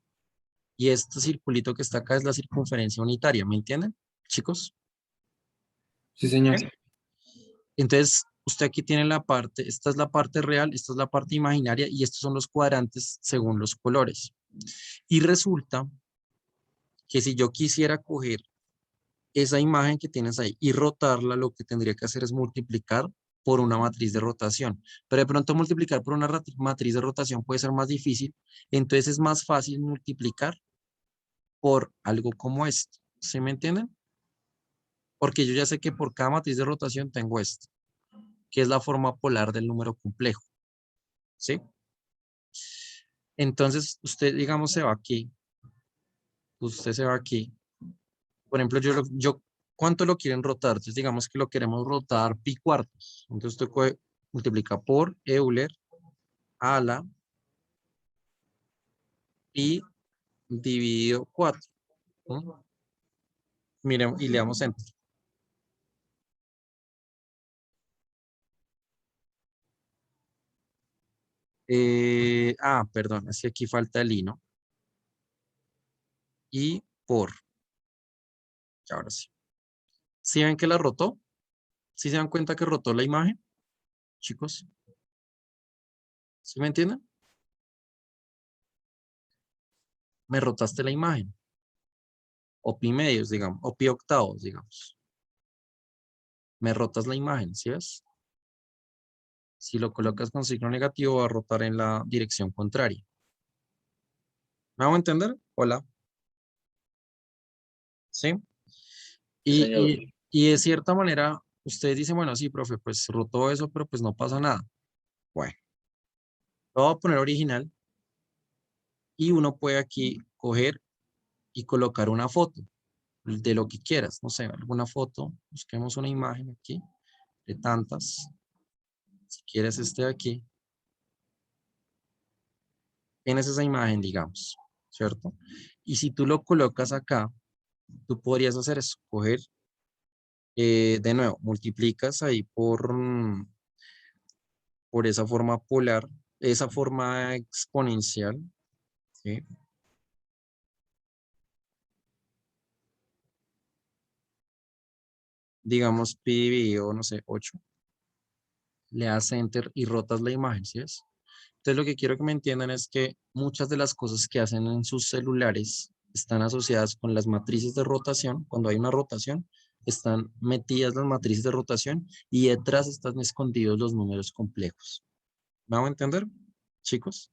A: y este circulito que está acá es la circunferencia unitaria, ¿me entienden, chicos?
D: Sí, señor.
A: ¿Sí? Entonces, usted aquí tiene la parte, esta es la parte real, esta es la parte imaginaria y estos son los cuadrantes según los colores. Y resulta que si yo quisiera coger esa imagen que tienes ahí y rotarla, lo que tendría que hacer es multiplicar por una matriz de rotación. Pero de pronto multiplicar por una matriz de rotación puede ser más difícil, entonces es más fácil multiplicar por algo como esto. ¿Sí me entienden? Porque yo ya sé que por cada matriz de rotación tengo esto, que es la forma polar del número complejo. ¿Sí? Entonces, usted, digamos, se va aquí. Usted se va aquí. Por ejemplo, ¿cuánto lo quieren rotar? Entonces, digamos que lo queremos rotar pi cuartos. Entonces, usted multiplica por Euler a la pi dividido 4. ¿No? Miren, y le damos enter. Perdón, es que aquí falta el i, ¿no? Y por. Y ahora sí. ¿Sí ven que la rotó? ¿Sí se dan cuenta que rotó la imagen, chicos? ¿Sí me entienden? Me rotaste la imagen. O pi medios, digamos. O pi octavos, digamos. Me rotas la imagen, ¿sí ves? Si lo colocas con signo negativo, va a rotar en la dirección contraria. ¿Me hago entender? Hola. ¿Sí?
C: Sí, señor.
A: Y de cierta manera, ustedes dicen, bueno, sí, profe, pues rotó eso, pero pues no pasa nada. Bueno, lo voy a poner original y uno puede aquí coger y colocar una foto de lo que quieras. No sé, alguna foto. Busquemos una imagen aquí de tantas. Si quieres este de aquí. Tienes esa imagen, digamos, ¿cierto? Y si tú lo colocas acá, tú podrías hacer eso, coger, de nuevo, multiplicas ahí por esa forma polar, esa forma exponencial, ¿sí? Digamos, pi dividido, no sé, 8. Le das enter y rotas la imagen, ¿sí ves? Entonces lo que quiero que me entiendan es que muchas de las cosas que hacen en sus celulares están asociadas con las matrices de rotación. Cuando hay una rotación, están metidas las matrices de rotación y detrás están escondidos los números complejos. ¿Me van a entender, chicos?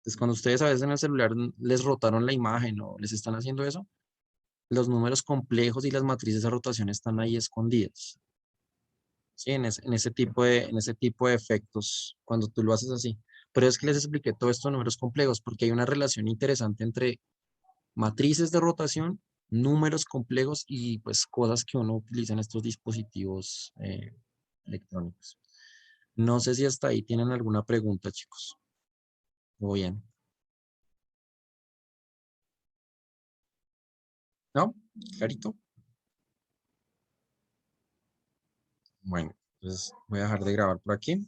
A: Entonces cuando ustedes a veces en el celular les rotaron la imagen o les están haciendo eso, los números complejos y las matrices de rotación están ahí escondidas. Sí, en ese tipo de efectos, cuando tú lo haces así. Pero es que les expliqué todo esto en números complejos, porque hay una relación interesante entre matrices de rotación, números complejos y pues cosas que uno utiliza en estos dispositivos electrónicos. No sé si hasta ahí tienen alguna pregunta, chicos. O bien. ¿No? ¿Clarito? Bueno, entonces voy a dejar de grabar por aquí.